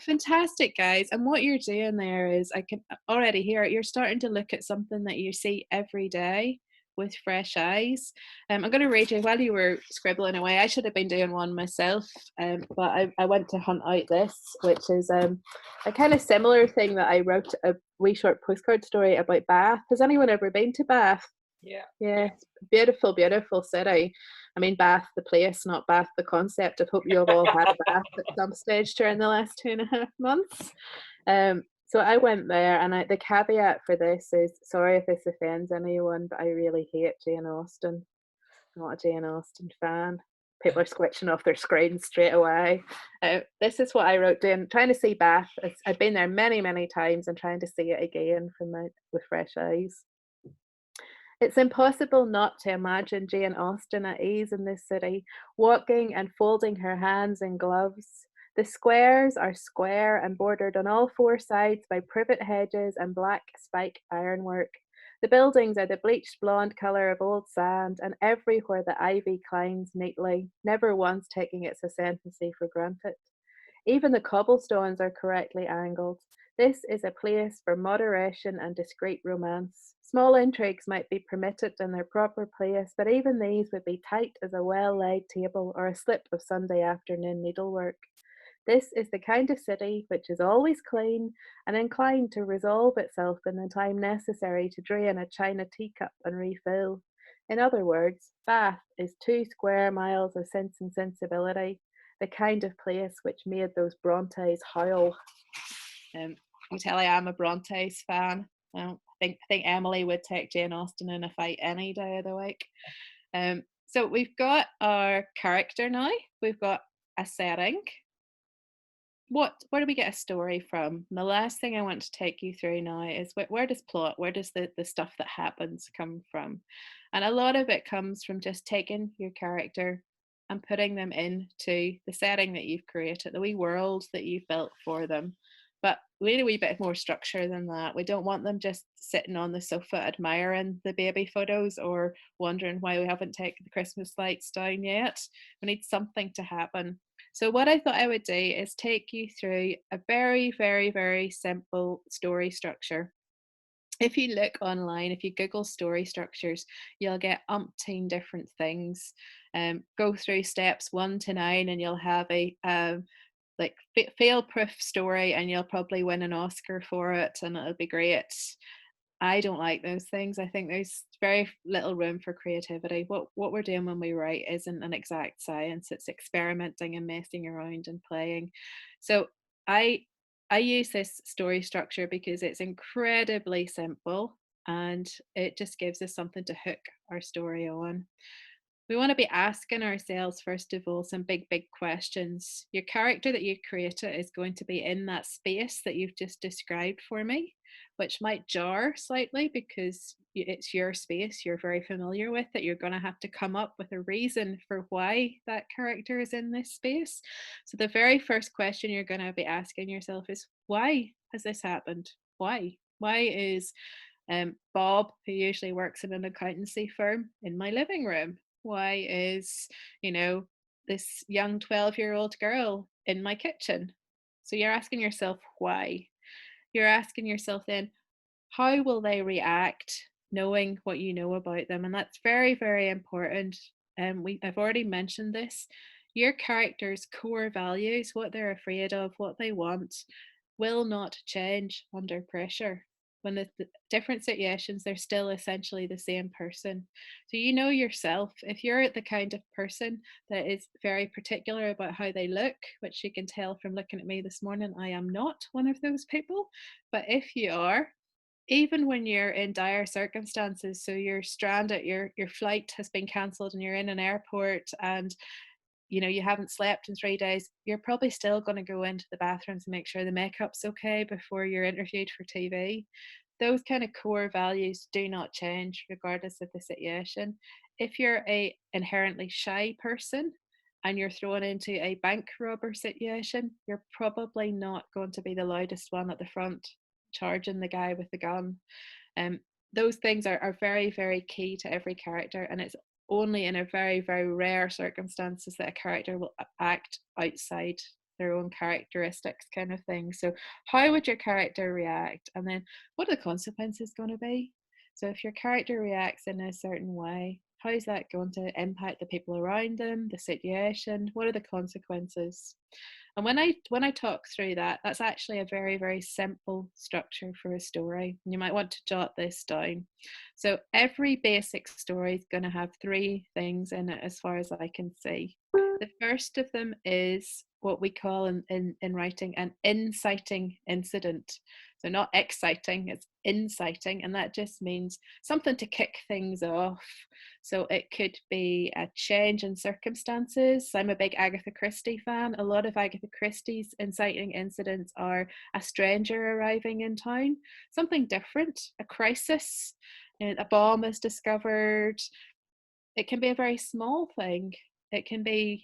Fantastic, guys. And what you're doing there is, I can already hear it, you're starting to look at something that you see every day with fresh eyes. I'm going to read you while you were scribbling away. I should have been doing one myself, but I went to hunt out this, which is a kind of similar thing that I wrote a wee short postcard story about Bath. Has anyone ever been to Bath? Yeah, beautiful, beautiful city. I mean, Bath the place, not Bath the concept. I hope you've all had a bath at some stage during the last 2.5 months. So I went there, and the caveat for this is, sorry if this offends anyone, but I really hate Jane Austen. I'm not a Jane Austen fan. People are switching off their screens straight away. This is what I wrote down, trying to see Bath. I've been there many, many times and trying to see it again with fresh eyes. It's impossible not to imagine Jane Austen at ease in this city, walking and folding her hands in gloves. The squares are square and bordered on all 4 sides by privet hedges and black spike ironwork. The buildings are the bleached blonde colour of old sand, and everywhere the ivy climbs neatly, never once taking its ascendancy for granted. Even the cobblestones are correctly angled. This is a place for moderation and discreet romance. Small intrigues might be permitted in their proper place, but even these would be tight as a well-laid table or a slip of Sunday afternoon needlework. This is the kind of city which is always clean and inclined to resolve itself in the time necessary to drain a china teacup and refill. In other words, Bath is 2 square miles of sense and sensibility, the kind of place which made those Brontes howl. You can tell I am a Brontes fan. I think Emily would take Jane Austen in a fight any day of the week. So we've got our character now. We've got a setting. Where do we get a story from? And the last thing I want to take you through now is where does the stuff that happens come from? And a lot of it comes from just taking your character and putting them into the setting that you've created, the wee world that you've built for them. But we need a wee bit more structure than that. We don't want them just sitting on the sofa admiring the baby photos or wondering why we haven't taken the Christmas lights down yet. We need something to happen. So what I thought I would do is take you through a very, very, very simple story structure. If you look online, if you Google story structures, you'll get umpteen different things. Go through steps 1 to 9 and you'll have a like fail-proof story and you'll probably win an Oscar for it and it'll be great. I don't like those things. I think there's very little room for creativity. What we're doing when we write isn't an exact science. It's experimenting and messing around and playing. So I use this story structure because it's incredibly simple and it just gives us something to hook our story on. We want to be asking ourselves, first of all, some big questions. Your character that you created is going to be in that space that you've just described for me, which might jar slightly because it's your space, you're very familiar with it. You're going to have to come up with a reason for why that character is in this space. So the very first question you're going to be asking yourself is, why has this happened? Why? Why is Bob, who usually works in an accountancy firm, in my living room? Why is, this young 12-year-old girl in my kitchen? So you're asking yourself why. You're asking yourself then, how will they react knowing what you know about them? And that's very, very important. I've already mentioned this. Your character's core values, what they're afraid of, what they want, will not change under pressure. When the different situations, they're still essentially the same person. So you know yourself. If you're the kind of person that is very particular about how they look, which you can tell from looking at me this morning, I am not one of those people. But if you are, even when you're in dire circumstances, so you're stranded, your flight has been cancelled and you're in an airport and you haven't slept in 3 days, you're probably still going to go into the bathrooms and make sure the makeup's okay before you're interviewed for TV. Those kind of core values do not change regardless of the situation. If you're a inherently shy person and you're thrown into a bank robber situation, you're probably not going to be the loudest one at the front charging the guy with the gun. Those things are very, very key to every character, and it's only in a very, very rare circumstances that a character will act outside their own characteristics, kind of thing. So how would your character react, and then what are the consequences going to be? So if your character reacts in a certain way, how is that going to impact the people around them, the situation? What are the consequences? And when I talk through that, that's actually a very, very simple structure for a story. You might want to jot this down. So every basic story is going to have 3 things in it as far as I can see. The first of them is what we call in writing an inciting incident. So not exciting, it's inciting, and that just means something to kick things off. So it could be a change in circumstances. I'm a big Agatha Christie fan. A lot of Agatha Christie's inciting incidents are a stranger arriving in town, something different, a crisis, a bomb is discovered. It can be a very small thing. It can be,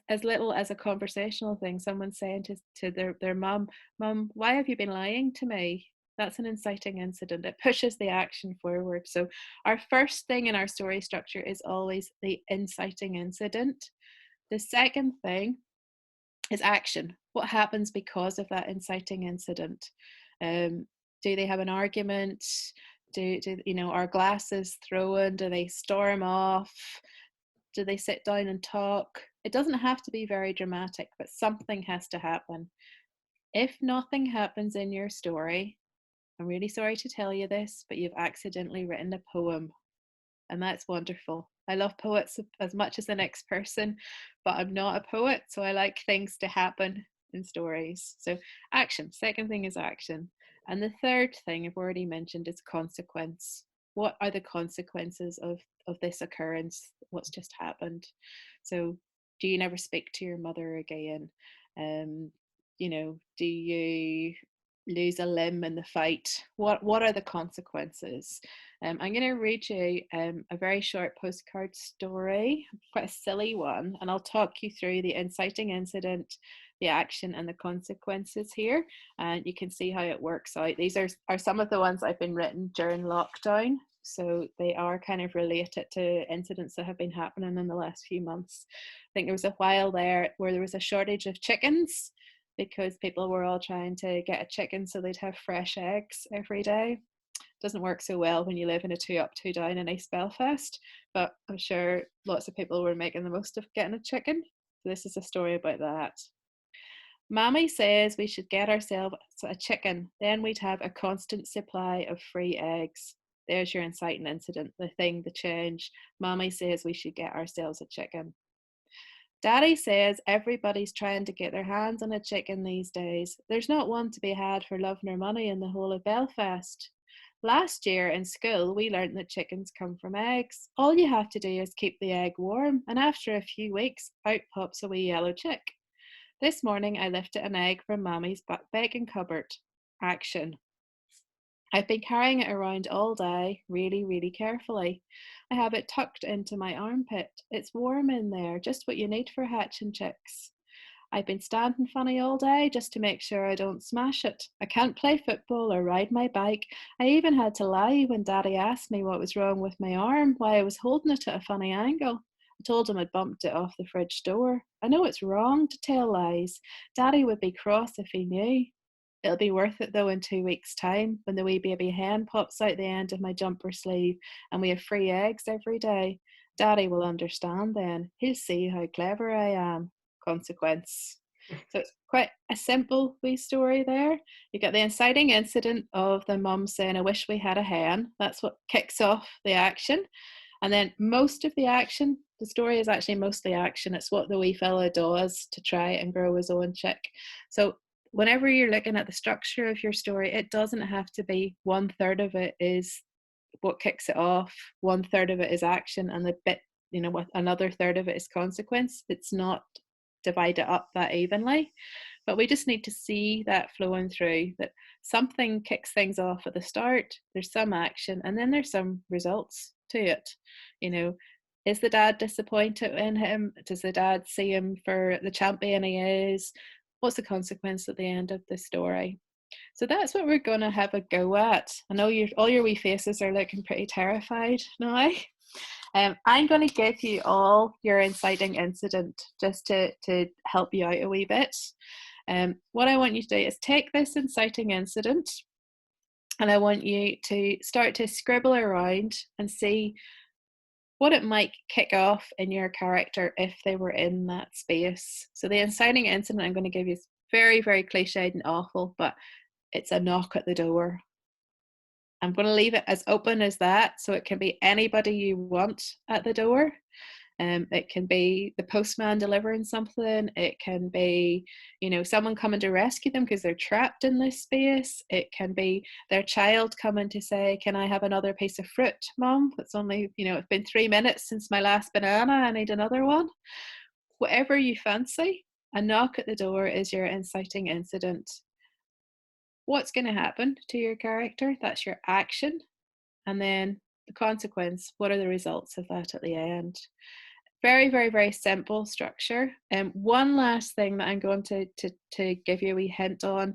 as little as a conversational thing, someone saying to their mum, why have you been lying to me? That's an inciting incident. It pushes the action forward. So our first thing in our story structure is always the inciting incident. The second thing is action. What happens because of that inciting incident? Do they have an argument? Do are glasses thrown? Do they storm off? Do they sit down and talk? It doesn't have to be very dramatic, but something has to happen. If nothing happens in your story, I'm really sorry to tell you this, but you've accidentally written a poem. And that's wonderful. I love poets as much as the next person, but I'm not a poet, so I like things to happen in stories. So action. Second thing is action. And the third thing I've already mentioned is consequence. What are the consequences of this occurrence? What's just happened? So do you never speak to your mother again? Do you lose a limb in the fight? What are the consequences? I'm going to read you a very short postcard story, quite a silly one, and I'll talk you through the inciting incident, the action, and the consequences here, and you can see how it works out. These are some of the ones I've been written during lockdown, so they are kind of related to incidents that have been happening in the last few months. I think there was a while there where there was a shortage of chickens because people were all trying to get a chicken so they'd have fresh eggs every day. Doesn't work so well when you live in a 2 up 2 down in East Belfast, but I'm sure lots of people were making the most of getting a chicken. So this is a story about that. Mammy says we should get ourselves a chicken, then we'd have a constant supply of free eggs. There's your inciting incident, the thing, the change. Mammy says we should get ourselves a chicken. Daddy says everybody's trying to get their hands on a chicken these days. There's not one to be had for love nor money in the whole of Belfast. Last year in school, we learnt that chickens come from eggs. All you have to do is keep the egg warm, and after a few weeks, out pops a wee yellow chick. This morning, I lifted an egg from Mammy's baking cupboard. Action. I've been carrying it around all day, really, really carefully. I have it tucked into my armpit. It's warm in there, just what you need for hatching chicks. I've been standing funny all day just to make sure I don't smash it. I can't play football or ride my bike. I even had to lie when Daddy asked me what was wrong with my arm, why I was holding it at a funny angle. I told him I'd bumped it off the fridge door. I know it's wrong to tell lies. Daddy would be cross if he knew. It'll be worth it though in 2 weeks' time when the wee baby hen pops out the end of my jumper sleeve and we have free eggs every day. Daddy will understand then. He'll see how clever I am. Consequence. So it's quite a simple wee story there. You get the inciting incident of the mum saying, I wish we had a hen. That's what kicks off the action. And then most of the action, the story is actually mostly action. It's what the wee fella does to try and grow his own chick. So whenever you're looking at the structure of your story, it doesn't have to be 1/3 of it is what kicks it off, 1/3 of it is action, and the bit, with another third of it is consequence. It's not divided up that evenly, but we just need to see that flowing through, that something kicks things off at the start, there's some action, and then there's some results to it. Is the dad disappointed in him? Does the dad see him for the champion he is? What's the consequence at the end of the story? So that's what we're going to have a go at. I know all your wee faces are looking pretty terrified now. I'm going to give you all your inciting incident just to help you out a wee bit. What I want you to do is take this inciting incident and I want you to start to scribble around and see what it might kick off in your character if they were in that space. So the inciting incident I'm going to give you is very, very cliched and awful, but it's a knock at the door. I'm going to leave it as open as that, so it can be anybody you want at the door. It can be the postman delivering something. It can be, someone coming to rescue them because they're trapped in this space. It can be their child coming to say, can I have another piece of fruit, Mom? It's only, it's been 3 minutes since my last banana. I need another one. Whatever you fancy, a knock at the door is your inciting incident. What's going to happen to your character? That's your action. And then the consequence, what are the results of that at the end? Very, very, very simple structure. One last thing that I'm going to give you a wee hint on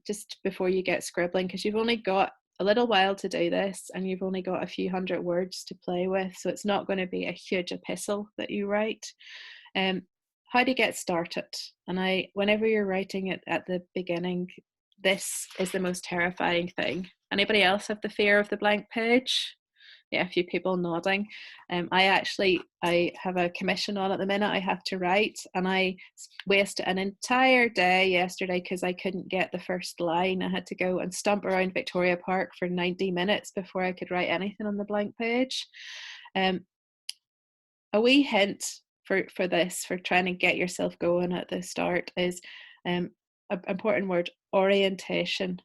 just before you get scribbling, because you've only got a little while to do this and you've only got a few hundred words to play with, so it's not going to be a huge epistle that you write. how to get started. And whenever you're writing it at the beginning, this is the most terrifying thing. Anybody else have the fear of the blank page? Yeah, a few people nodding. I have a commission on at the minute I have to write, and I wasted an entire day yesterday because I couldn't get the first line. I had to go and stomp around Victoria Park for 90 minutes before I could write anything on the blank page. A wee hint for this, for trying to get yourself going at the start, is an important word: orientation.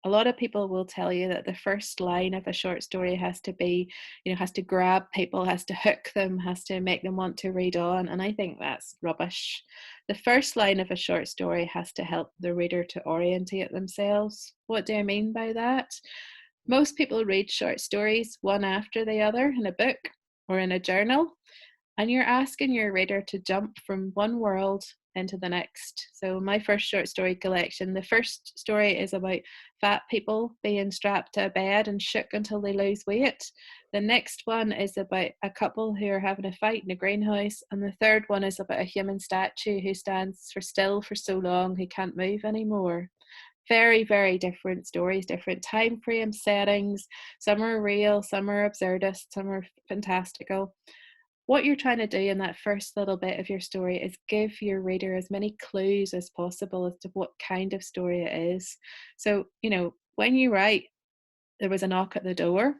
A lot of people will tell you that the first line of a short story has to be, has to grab people, has to hook them, has to make them want to read on. And I think that's rubbish. The first line of a short story has to help the reader to orientate themselves. What do I mean by that? Most people read short stories one after the other in a book or in a journal, and you're asking your reader to jump from one world into the next. So my first short story collection, the first story is about fat people being strapped to a bed and shook until they lose weight. The next one is about a couple who are having a fight in a greenhouse, and the third one is about a human statue who stands still for so long he can't move anymore. Very, very different stories, different time frame settings. Some are real, some are absurdist, some are fantastical. What you're trying to do in that first little bit of your story is give your reader as many clues as possible as to what kind of story it is. So, when you write, there was a knock at the door,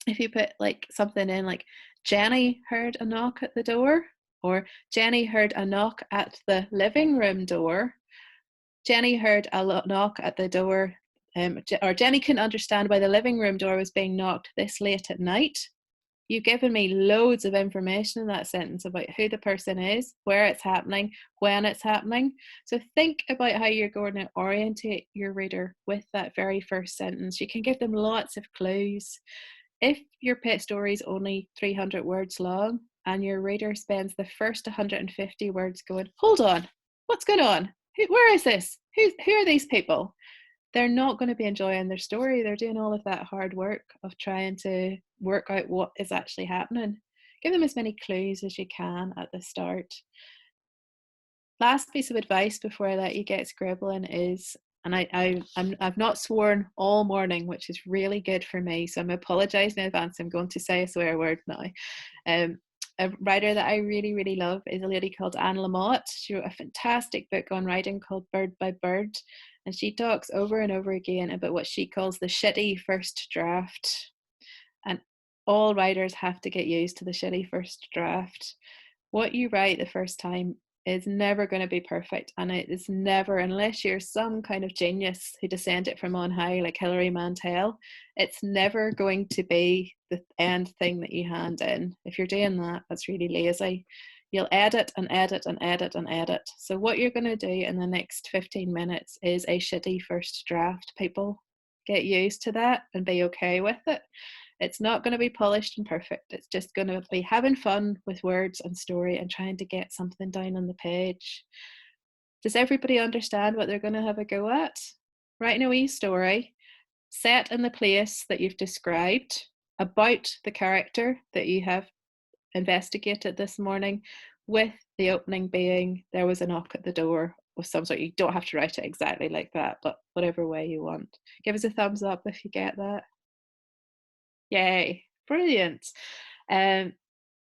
if you put like something in like, Jenny heard a knock at the door, or Jenny heard a knock at the living room door, Jenny heard a knock at the door, or Jenny couldn't understand why the living room door was being knocked this late at night. You've given me loads of information in that sentence about who the person is, where it's happening, when it's happening. So think about how you're going to orientate your reader with that very first sentence. You can give them lots of clues. If your pet story is only 300 words long and your reader spends the first 150 words going, hold on, what's going on? Where is this? Who are these people? They're not going to be enjoying their story. They're doing all of that hard work of trying to work out what is actually happening. Give them as many clues as you can at the start. Last piece of advice before I let you get scribbling is, and I've not sworn all morning, which is really good for me, so I'm apologising in advance. I'm going to say a swear word now. A writer that I really, really love is a lady called Anne Lamott. She wrote a fantastic book on writing called Bird by Bird, and she talks over and over again about what she calls the shitty first draft. And all writers have to get used to the shitty first draft. What you write the first time is never going to be perfect, and it is never, unless you're some kind of genius who descended from on high like Hilary Mantel, it's never going to be the end thing that you hand in. If you're doing that, that's really lazy. You'll edit and edit and edit and edit. So what you're going to do in the next 15 minutes is a shitty first draft, people. Get used to that and be okay with it. It's not going to be polished and perfect. It's just going to be having fun with words and story and trying to get something down on the page. Does everybody understand what they're going to have a go at? Writing a wee story, set in the place that you've described, about the character that you have investigated this morning, with the opening being there was a knock at the door of some sort. You don't have to write it exactly like that, but whatever way you want. Give us a thumbs up if you get that. Yay, brilliant. It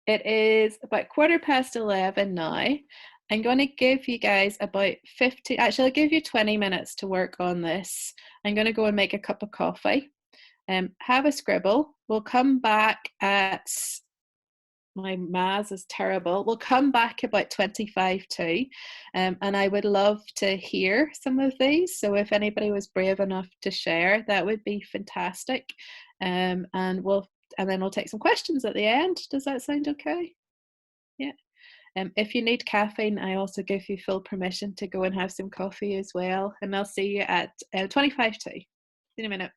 is about 11:15 now. I'm going to give you guys about 50, actually I'll give you 20 minutes to work on this. I'm going to go and make a cup of coffee. Have a scribble. We'll come back at, my maths is terrible, we'll come back about 25 to, and I would love to hear some of these. So if anybody was brave enough to share, that would be fantastic. And then we'll take some questions at the end. Does that sound okay? Yeah. If you need caffeine, I also give you full permission to go and have some coffee as well. And I'll see you at 25 to. See you in a minute.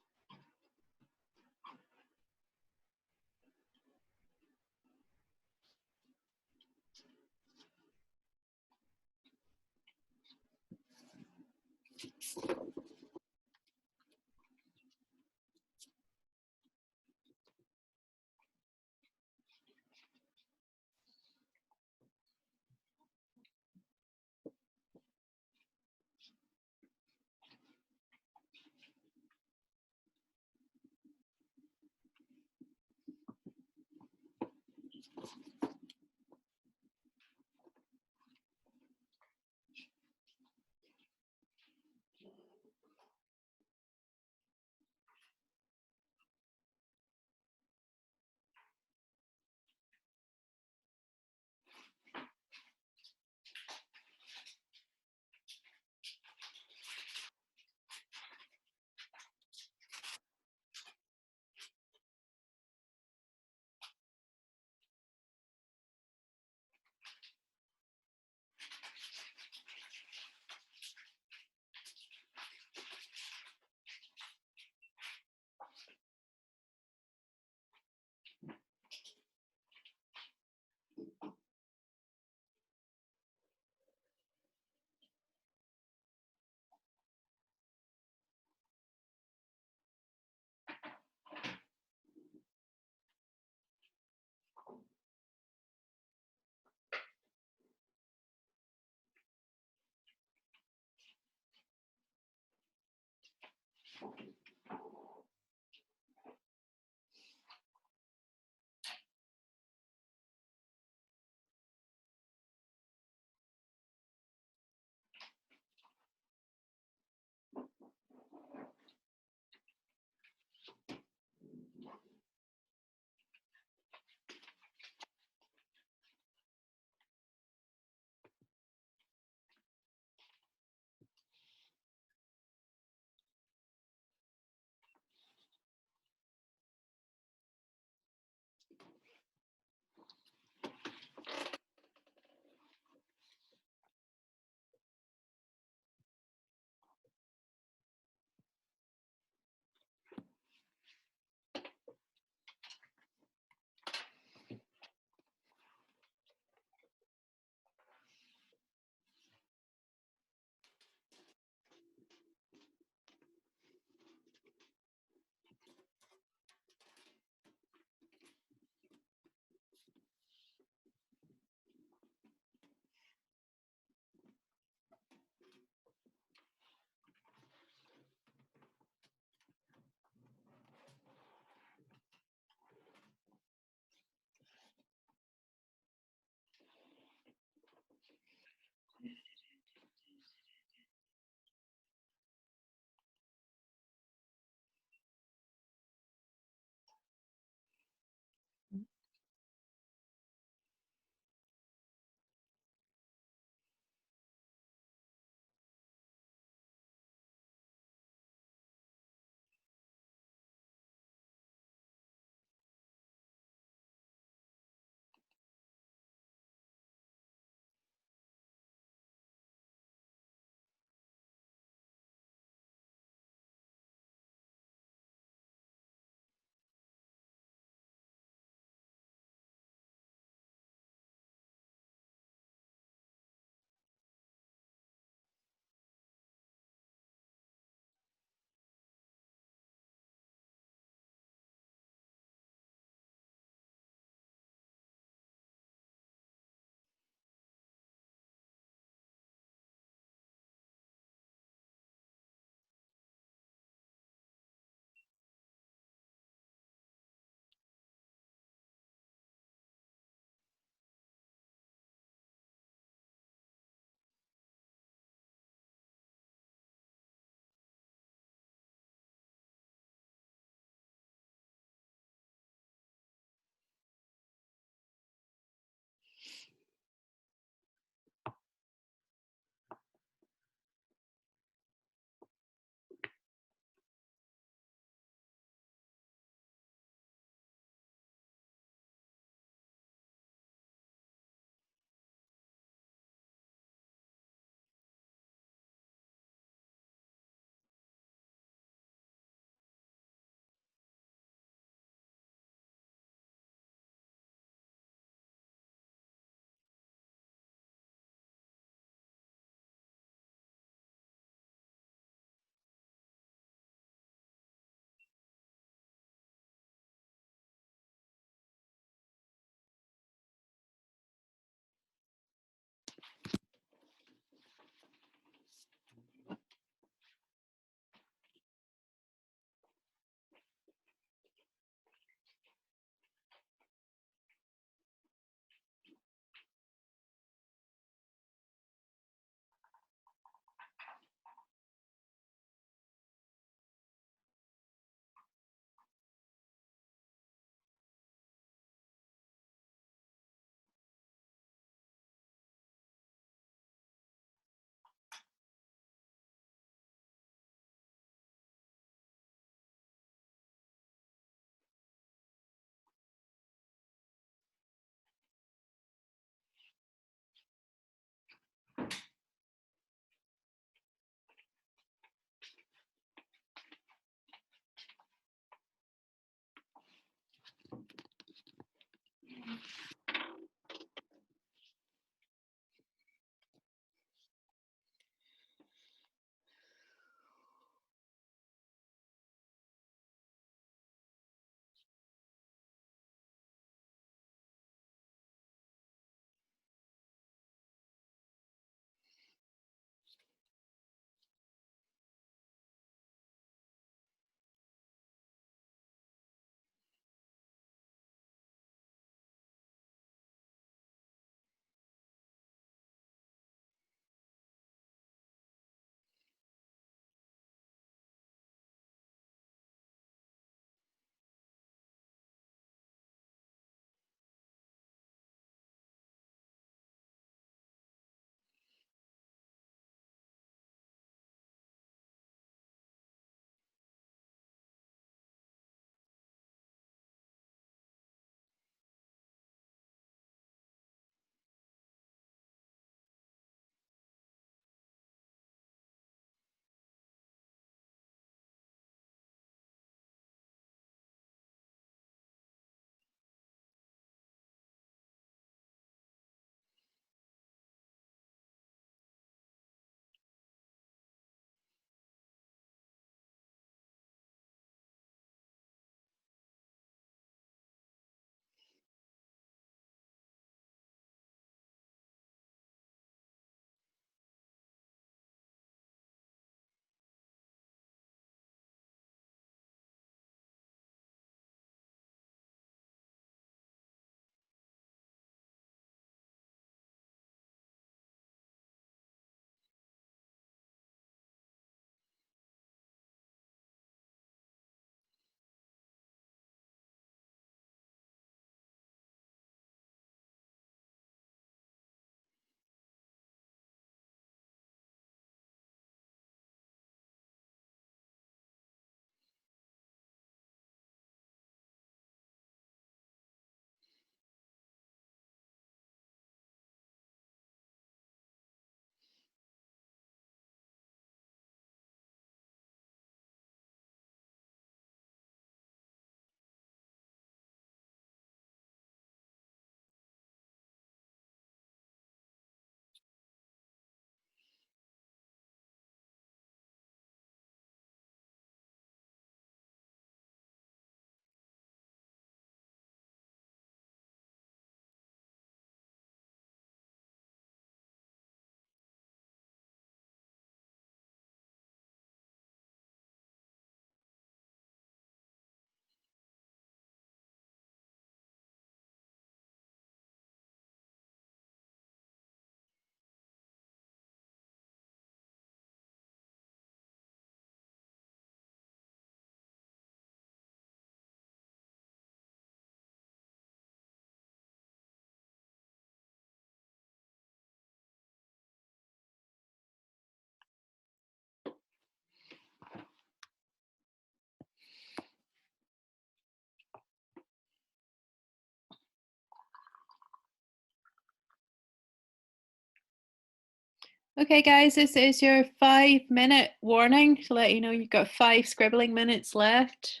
Okay, guys, this is your 5-minute warning to let you know you've got 5 scribbling minutes left.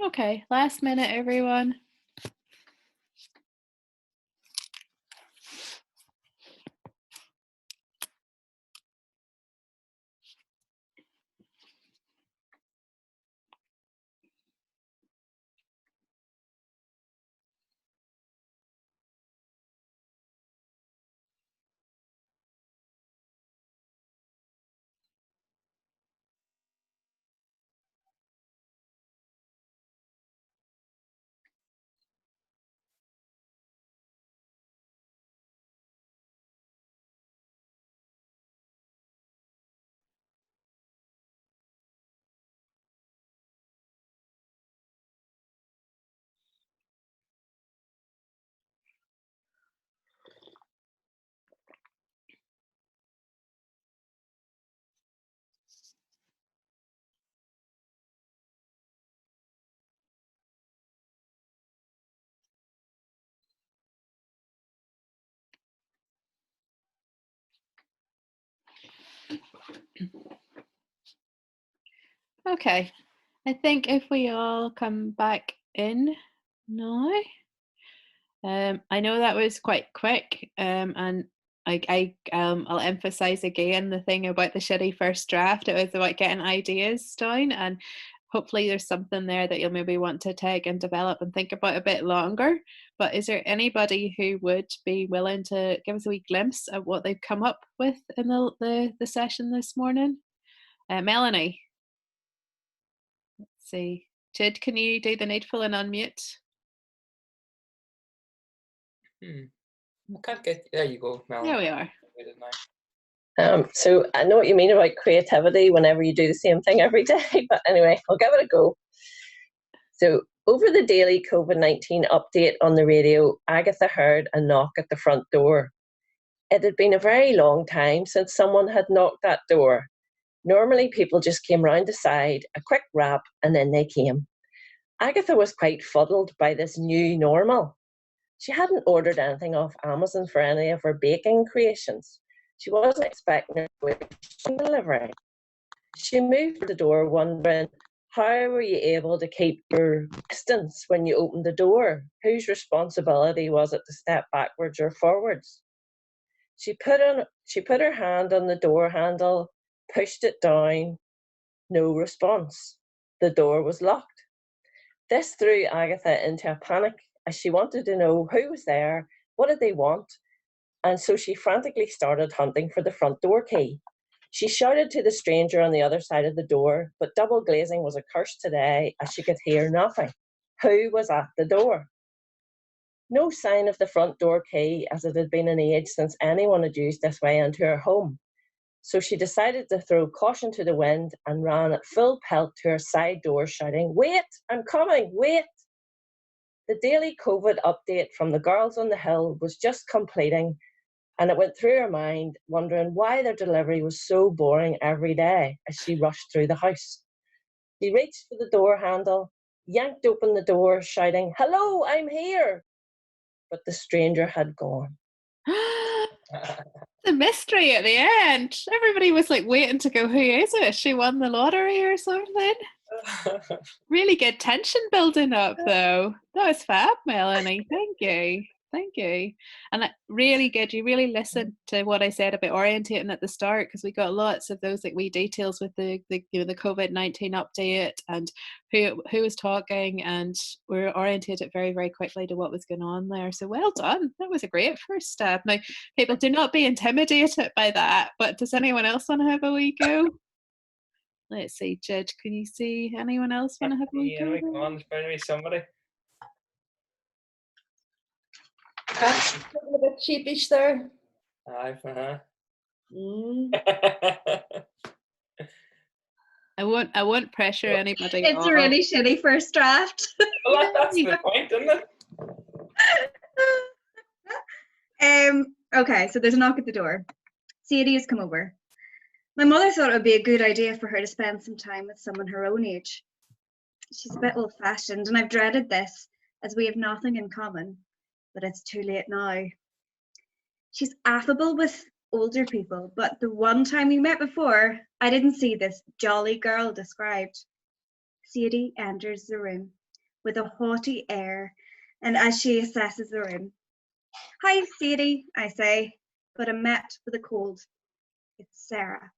Okay, last minute, everyone. Okay, I think if we all come back in now. I know that was quite quick, and I'll emphasize again the thing about the shitty first draft. It was about getting ideas down, and hopefully there's something there that you'll maybe want to take and develop and think about a bit longer. But is there anybody who would be willing to give us a wee glimpse of what they've come up with in the session this morning? Melanie. Let's see. Jid, can you do the needful and unmute? I can't get. There you go, Melanie. There we are. So I know what you mean about creativity whenever you do the same thing every day, but anyway, I'll give it a go. So over the daily COVID-19 update on the radio, Agatha heard a knock at the front door. It had been a very long time since someone had knocked that door. Normally people just came round the side, a quick rap, and then they came. Agatha was quite fuddled by this new normal. She hadn't ordered anything off Amazon for any of her baking creations. She wasn't expecting a delivery. She moved to the door wondering, how were you able to keep your distance when you opened the door? Whose responsibility was it to step backwards or forwards? She put her hand on the door handle, pushed it down, no response. The door was locked. This threw Agatha into a panic as she wanted to know who was there, what did they want, and so she frantically started hunting for the front door key. She shouted to the stranger on the other side of the door, but double glazing was a curse today as she could hear nothing. Who was at the door? No sign of the front door key, as it had been an age since anyone had used this way into her home. So she decided to throw caution to the wind and ran at full pelt to her side door, shouting, "Wait, I'm coming, wait!" The daily COVID update from the girls on the hill was just completing, and it went through her mind, wondering why their delivery was so boring every day as she rushed through the house. She reached for the door handle, yanked open the door, shouting, "Hello, I'm here!" But the stranger had gone. The mystery at the end. Everybody was like waiting to go, who is it? She won the lottery or something? Really good tension building up though. That was fab, Melanie. Thank you. Thank you. And really good. You really listened to what I said about orientating at the start, because we got lots of those like wee details with the COVID-19 update and who was talking, and we were orientated very, very quickly to what was going on there. So well done. That was a great first step. Now, people, do not be intimidated by that, but does anyone else want to have a wee go? Let's see, Jed, can you see anyone else want to have a wee go? Come on, there's better be somebody. A bit cheapish there. I won't pressure anybody. It's a really shitty first draft. Well, that's the point, isn't it? Okay, so there's a knock at the door. Sadie has come over. My mother thought it would be a good idea for her to spend some time with someone her own age. She's a bit old-fashioned, and I've dreaded this, as we have nothing in common, but it's too late now. She's affable with older people, but the one time we met before, I didn't see this jolly girl described. Sadie enters the room with a haughty air, and as she assesses the room, "Hi, Sadie," I say, but I'm met with a cold. It's Sarah.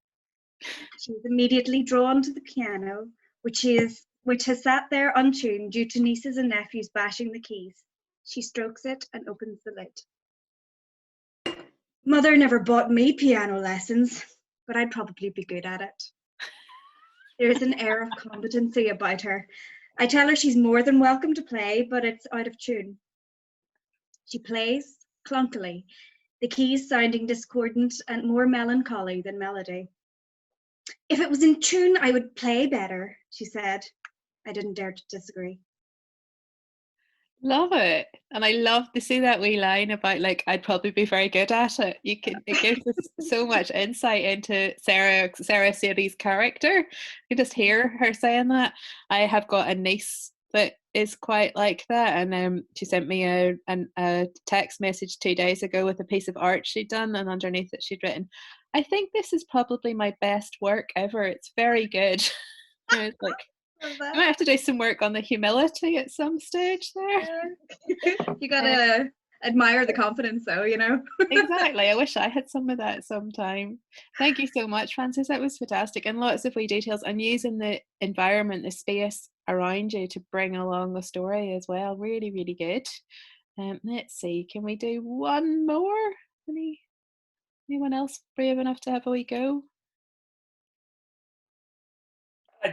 She's immediately drawn to the piano, which has sat there untuned due to nieces and nephews bashing the keys. She strokes it and opens the lid. Mother never bought me piano lessons, but I'd probably be good at it. There's an air of competency about her. I tell her she's more than welcome to play, but it's out of tune. She plays clunkily, the keys sounding discordant and more melancholy than melody. "If it was in tune, I would play better," she said. I didn't dare to disagree. Love it. And I love to see that wee line about like, I'd probably be very good at it. It gives us so much insight into Sarah Sadie's character. You just hear her saying that. I have got a niece that is quite like that. And she sent me a text message 2 days ago with a piece of art she'd done, and underneath it she'd written, "I think this is probably my best work ever. It's very good." I was like, I might have to do some work on the humility at some stage there. You gotta admire the confidence, though, you know. Exactly. I wish I had some of that sometime. Thank you so much, Frances. That was fantastic, and lots of wee details, and using the environment, the space around you to bring along the story as well. Really, really good. Let's see. Can we do one more? Anyone else brave enough to have a wee go?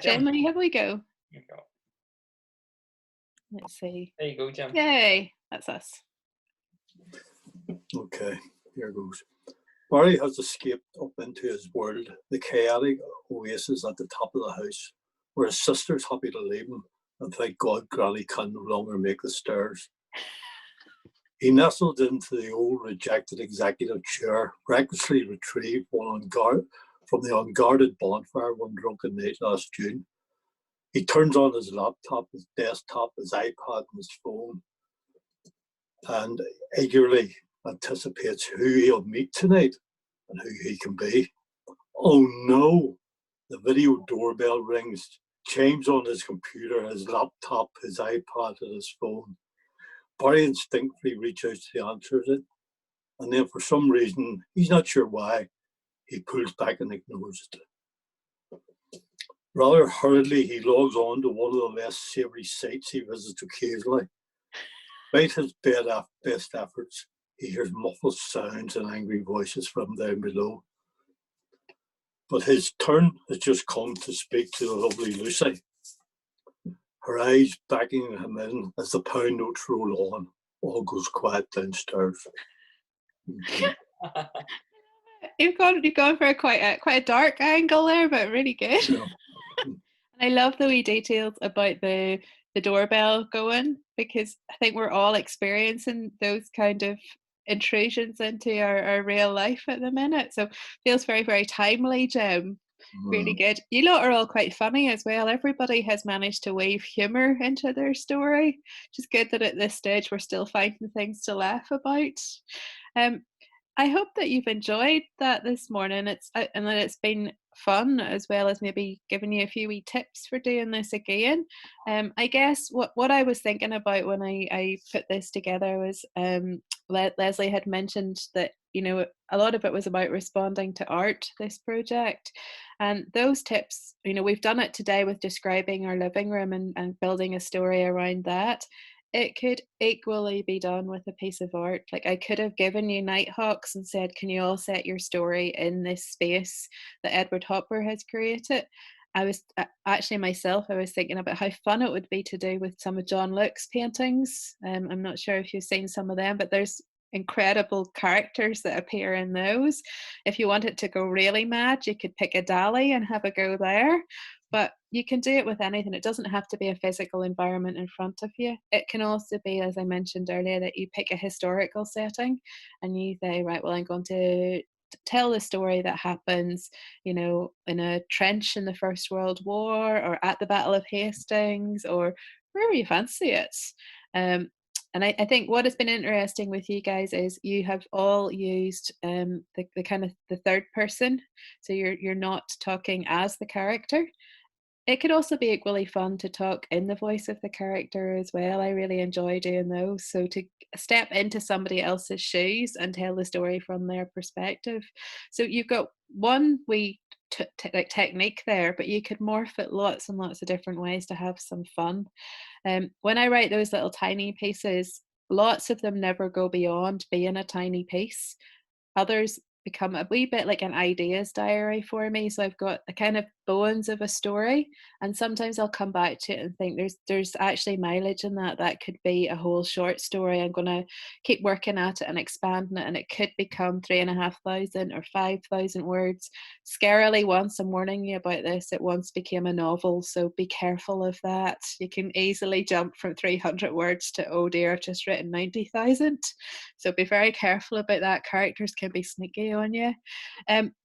Jim, will you have a wee go? There you go. Let's see. There you go, Jim. Yay, that's us. Okay, here goes. Barry has escaped up into his world, the chaotic oasis at the top of the house, where his sister's happy to leave him, and thank God Granny can no longer make the stairs. He nestled into the old rejected executive chair, recklessly retrieved from the unguarded bonfire one drunken night last June. He turns on his laptop, his desktop, his iPad, and his phone, and eagerly anticipates who he'll meet tonight and who he can be. Oh no! The video doorbell rings, chimes on his computer, his laptop, his iPad, and his phone. Barry instinctively reaches out to answer it, and then for some reason, he's not sure why, he pulls back and ignores it. Rather hurriedly, he logs on to one of the less savoury sites he visits occasionally. Despite his best efforts, he hears muffled sounds and angry voices from down below. But his turn has just come to speak to the lovely Lucy, her eyes backing him in as the pound notes roll on. All goes quiet downstairs. You've gone for quite a dark angle there, but really good. Yeah. And I love the wee details about the doorbell going, because I think we're all experiencing those kind of intrusions into our real life at the minute. So feels very, very timely, Jim. Really good. You lot are all quite funny as well. Everybody has managed to weave humour into their story, which is good that at this stage we're still finding things to laugh about. I hope that you've enjoyed that this morning. And that it's been fun, as well as maybe giving you a few wee tips for doing this again. I guess what I was thinking about when I put this together was Leslie had mentioned that, you know, a lot of it was about responding to art, this project. And those tips, you know, we've done it today with describing our living room and building a story around that. It could equally be done with a piece of art. Like, I could have given you Nighthawks and said, can you all set your story in this space that Edward Hopper has created? I was actually myself, I was thinking about how fun it would be to do with some of John Luke's paintings. I'm not sure if you've seen some of them, but there's incredible characters that appear in those. If you wanted to go really mad, you could pick a Dali and have a go there. But you can do it with anything. It doesn't have to be a physical environment in front of you. It can also be, as I mentioned earlier, that you pick a historical setting and you say, right, well, I'm going to tell the story that happens, you know, in a trench in the First World War, or at the Battle of Hastings, or wherever you fancy it. And I think what has been interesting with you guys is you have all used the kind of the third person, so you're not talking as the character. It could also be equally fun to talk in the voice of the character as well. I really enjoy doing those. So to step into somebody else's shoes and tell the story from their perspective. So you've got one wee like technique there, but you could morph it lots and lots of different ways to have some fun. When I write those little tiny pieces, lots of them never go beyond being a tiny piece. Others become a wee bit like an ideas diary for me. So I've got the kind of bones of a story, and sometimes I'll come back to it and think there's actually mileage in that could be a whole short story. I'm going to keep working at it and expanding it, and it could become 3,500 or 5,000 words. Scarily, once I'm warning you about this, it once became a novel, so be careful of that. You can easily jump from 300 words to, oh dear, I've just written 90,000. So be very careful about that. Characters can be sneaky on you.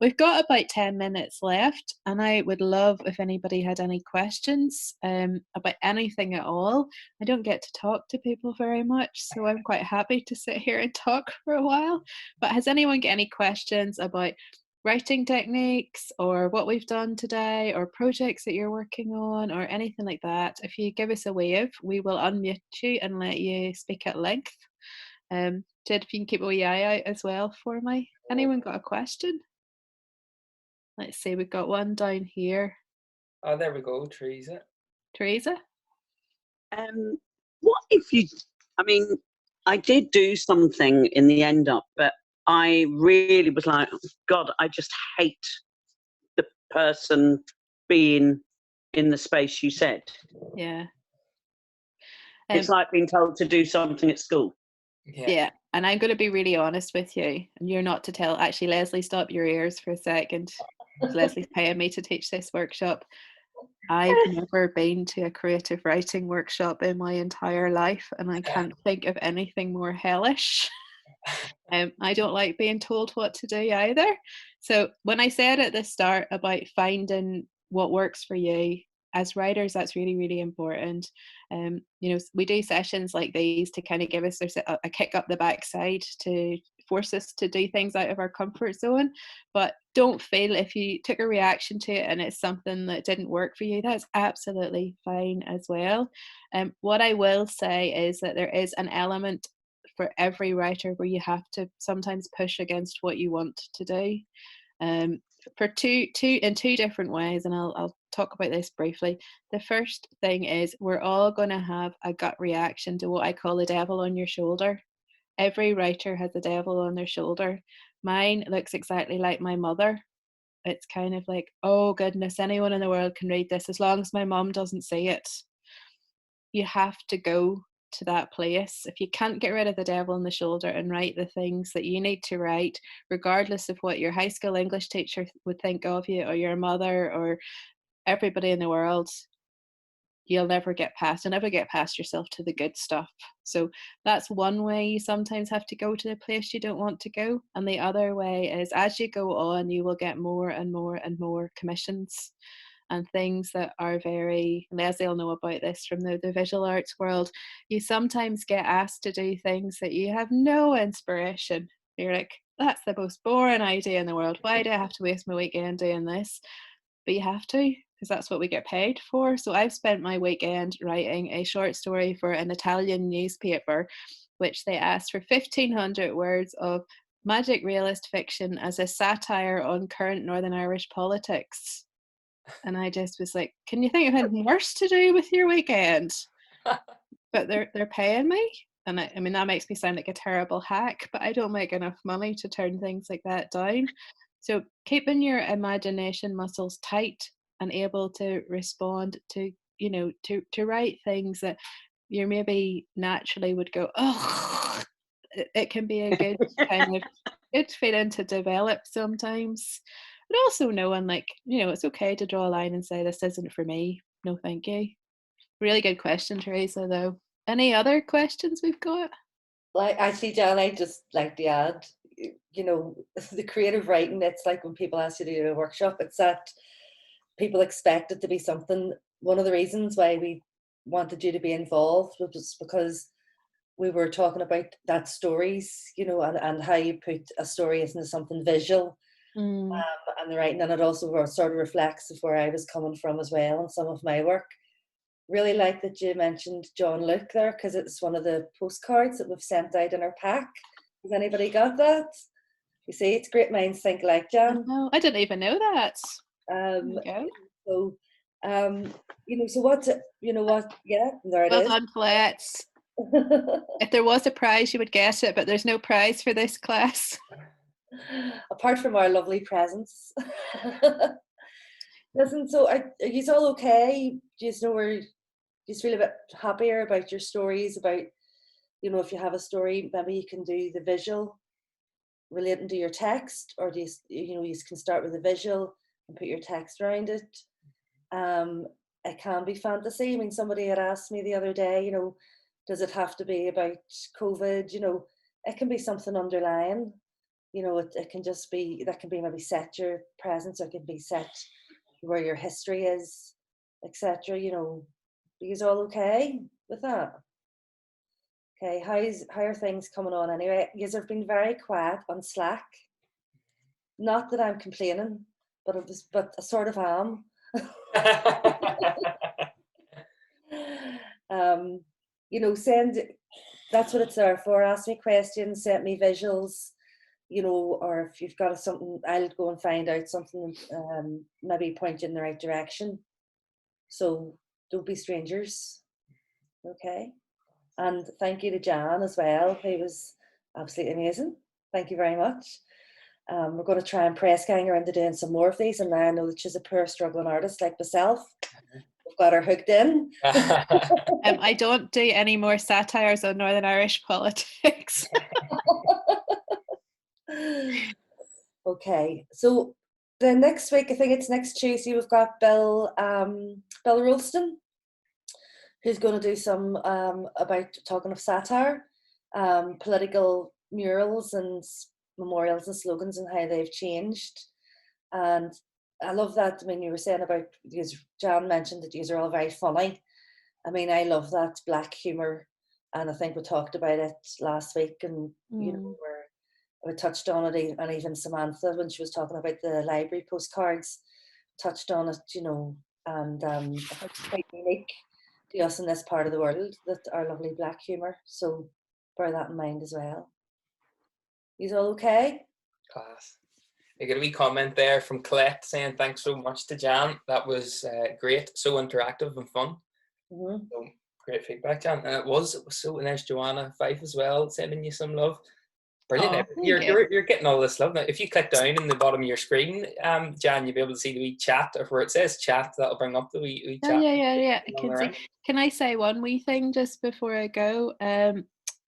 We've got about 10 minutes left, and I would love if anybody had any questions about anything at all. I don't get to talk to people very much, so I'm quite happy to sit here and talk for a while. But has anyone got any questions about writing techniques or what we've done today or projects that you're working on or anything like that? If you give us a wave, we will unmute you and let you speak at length. Jed, if you can keep a wee eye out as well for me. Anyone got a question? Let's see, we've got one down here. Oh, there we go, Teresa. Teresa? What if you, I mean, I did do something in the end up, but I really was like, God, I just hate the person being in the space you said. Yeah. It's like being told to do something at school. Yeah, and I'm going to be really honest with you, and you're not to tell. Actually, Leslie, stop your ears for a second. Leslie's paying me to teach this workshop. I've never been to a creative writing workshop in my entire life, and I can't think of anything more hellish. I don't like being told what to do either. So when I said at the start about finding what works for you, as writers, that's really, really important. You know, we do sessions like these to kind of give us a kick up the backside to force us to do things out of our comfort zone. But don't feel if you took a reaction to it and it's something that didn't work for you, that's absolutely fine as well. What I will say is that there is an element for every writer where you have to sometimes push against what you want to do. For two different ways, and I'll talk about this briefly. The first thing is we're all going to have a gut reaction to what I call the devil on your shoulder. Every writer has a devil on their shoulder. Mine looks exactly like my mother. It's kind of like, oh goodness, anyone in the world can read this as long as my mom doesn't see it. You have to go to that place. If you can't get rid of the devil on the shoulder and write the things that you need to write, regardless of what your high school English teacher would think of you or your mother or everybody in the world, you'll never get past yourself to the good stuff. So that's one way you sometimes have to go to the place you don't want to go. And the other way is as you go on, you will get more and more and more commissions and things that are very, Leslie will know about this from the visual arts world. You sometimes get asked to do things that you have no inspiration. You're like, that's the most boring idea in the world. Why do I have to waste my weekend doing this? But you have to, because that's what we get paid for. So I've spent my weekend writing a short story for an Italian newspaper, which they asked for 1,500 words of magic realist fiction as a satire on current Northern Irish politics. And I just was like, can you think of anything worse to do with your weekend? But they're paying me. And I mean, that makes me sound like a terrible hack, but I don't make enough money to turn things like that down. So keeping your imagination muscles tight and able to respond to, you know, to write things that you maybe naturally would go, oh, it can be a good kind of good feeling to develop sometimes. But also knowing, like, you know, it's okay to draw a line and say, this isn't for me. No, thank you. Really good question, Teresa, though. Any other questions we've got? Like, actually, Jan, I just like to add, you know, the creative writing, it's like when people ask you to do a workshop, it's that people expect it to be something. One of the reasons why we wanted you to be involved was because we were talking about that stories, you know, and how you put a story into something visual. And the writing, and it also sort of reflects of where I was coming from as well in some of my work. Really like that you mentioned John Luke there, because it's one of the postcards that we've sent out in our pack. Has anybody got that? You see, it's great minds think alike, Jan. No, I didn't even know that. So, you know, so what's it? You know what? Yeah, there it is. Well done, Colette. If there was a prize, you would get it, but there's no prize for this class. Apart from our lovely presents. Listen, so are you all okay? Do you know where you feel a bit happier about your stories? About, you know, if you have a story, maybe you can do the visual relating to your text, or do you know, you can start with the visual and put your text around it. It can be fantasy. I mean, somebody had asked me the other day, you know, does it have to be about COVID? You know, it can be something underlying. You know, it can just be, that can be maybe set your presence, or it can be set where your history is, etc. You know, are you all okay with that? Okay, how are things coming on anyway? You have been very quiet on Slack. Not that I'm complaining, but I sort of am. You know, that's what it's there for. Ask me questions, send me visuals, you know, or if you've got something, I'll go and find out something, maybe point you in the right direction. So don't be strangers, okay? And thank you to Jan as well, who was absolutely amazing. Thank you very much. We're going to try and press gang her into doing some more of these, and now I know that she's a poor struggling artist like myself. We've got her hooked in. I don't do any more satires on Northern Irish politics. Okay, so the next week, I think it's next Tuesday, we've got Bill Rolston, who's going to do some about talking of satire, political murals and memorials and slogans and how they've changed. And I love that. I mean, you were saying about, because Jan mentioned that you are all very funny. I mean, I love that black humour, and I think we talked about it last week, and you know, we touched on it, and even Samantha, when she was talking about the library postcards, touched on it, you know, and I think it's quite unique to us in this part of the world, that our lovely black humour. So bear that in mind as well. You all okay? Class. I get a wee comment there from Colette saying thanks so much to Jan. That was great, so interactive and fun. So great feedback, Jan. And it was so. And there's Joanna Fife as well, sending you some love. Brilliant. Oh, you're getting all this love now. If you click down in the bottom of your screen, Jan, you'll be able to see the wee chat, or where it says chat, that'll bring up the wee chat. Oh, yeah. I can see. Can I say one wee thing just before I go?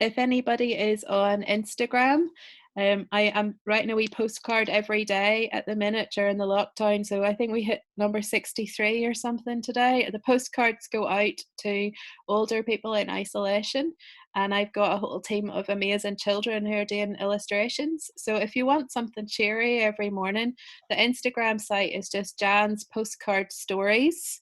If anybody is on Instagram, I am writing a wee postcard every day at the minute during the lockdown. So I think we hit number 63 or something today. The postcards go out to older people in isolation. And I've got a whole team of amazing children who are doing illustrations. So if you want something cheery every morning, the Instagram site is just Jan's Postcard Stories.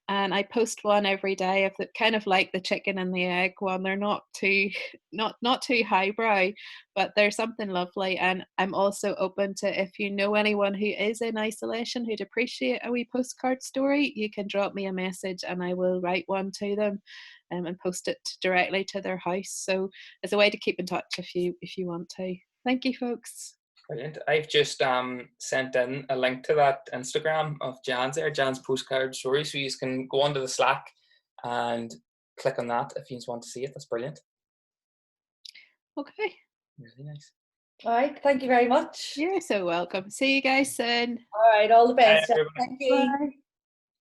And I post one every day of the kind of like the chicken and the egg one. They're not too highbrow, but they're something lovely. And I'm also open to, if you know anyone who is in isolation who'd appreciate a wee postcard story, you can drop me a message and I will write one to them and post it directly to their house. So it's a way to keep in touch if you want to. Thank you, folks. Brilliant. I've just sent in a link to that Instagram of Jan's there, Jan's Postcard Story, so you can go onto the Slack and click on that if you just want to see it. That's brilliant. Okay. Really nice. All right. Thank you very much. You're so welcome. See you guys soon. All right. All the best. Bye, Thank you. Bye.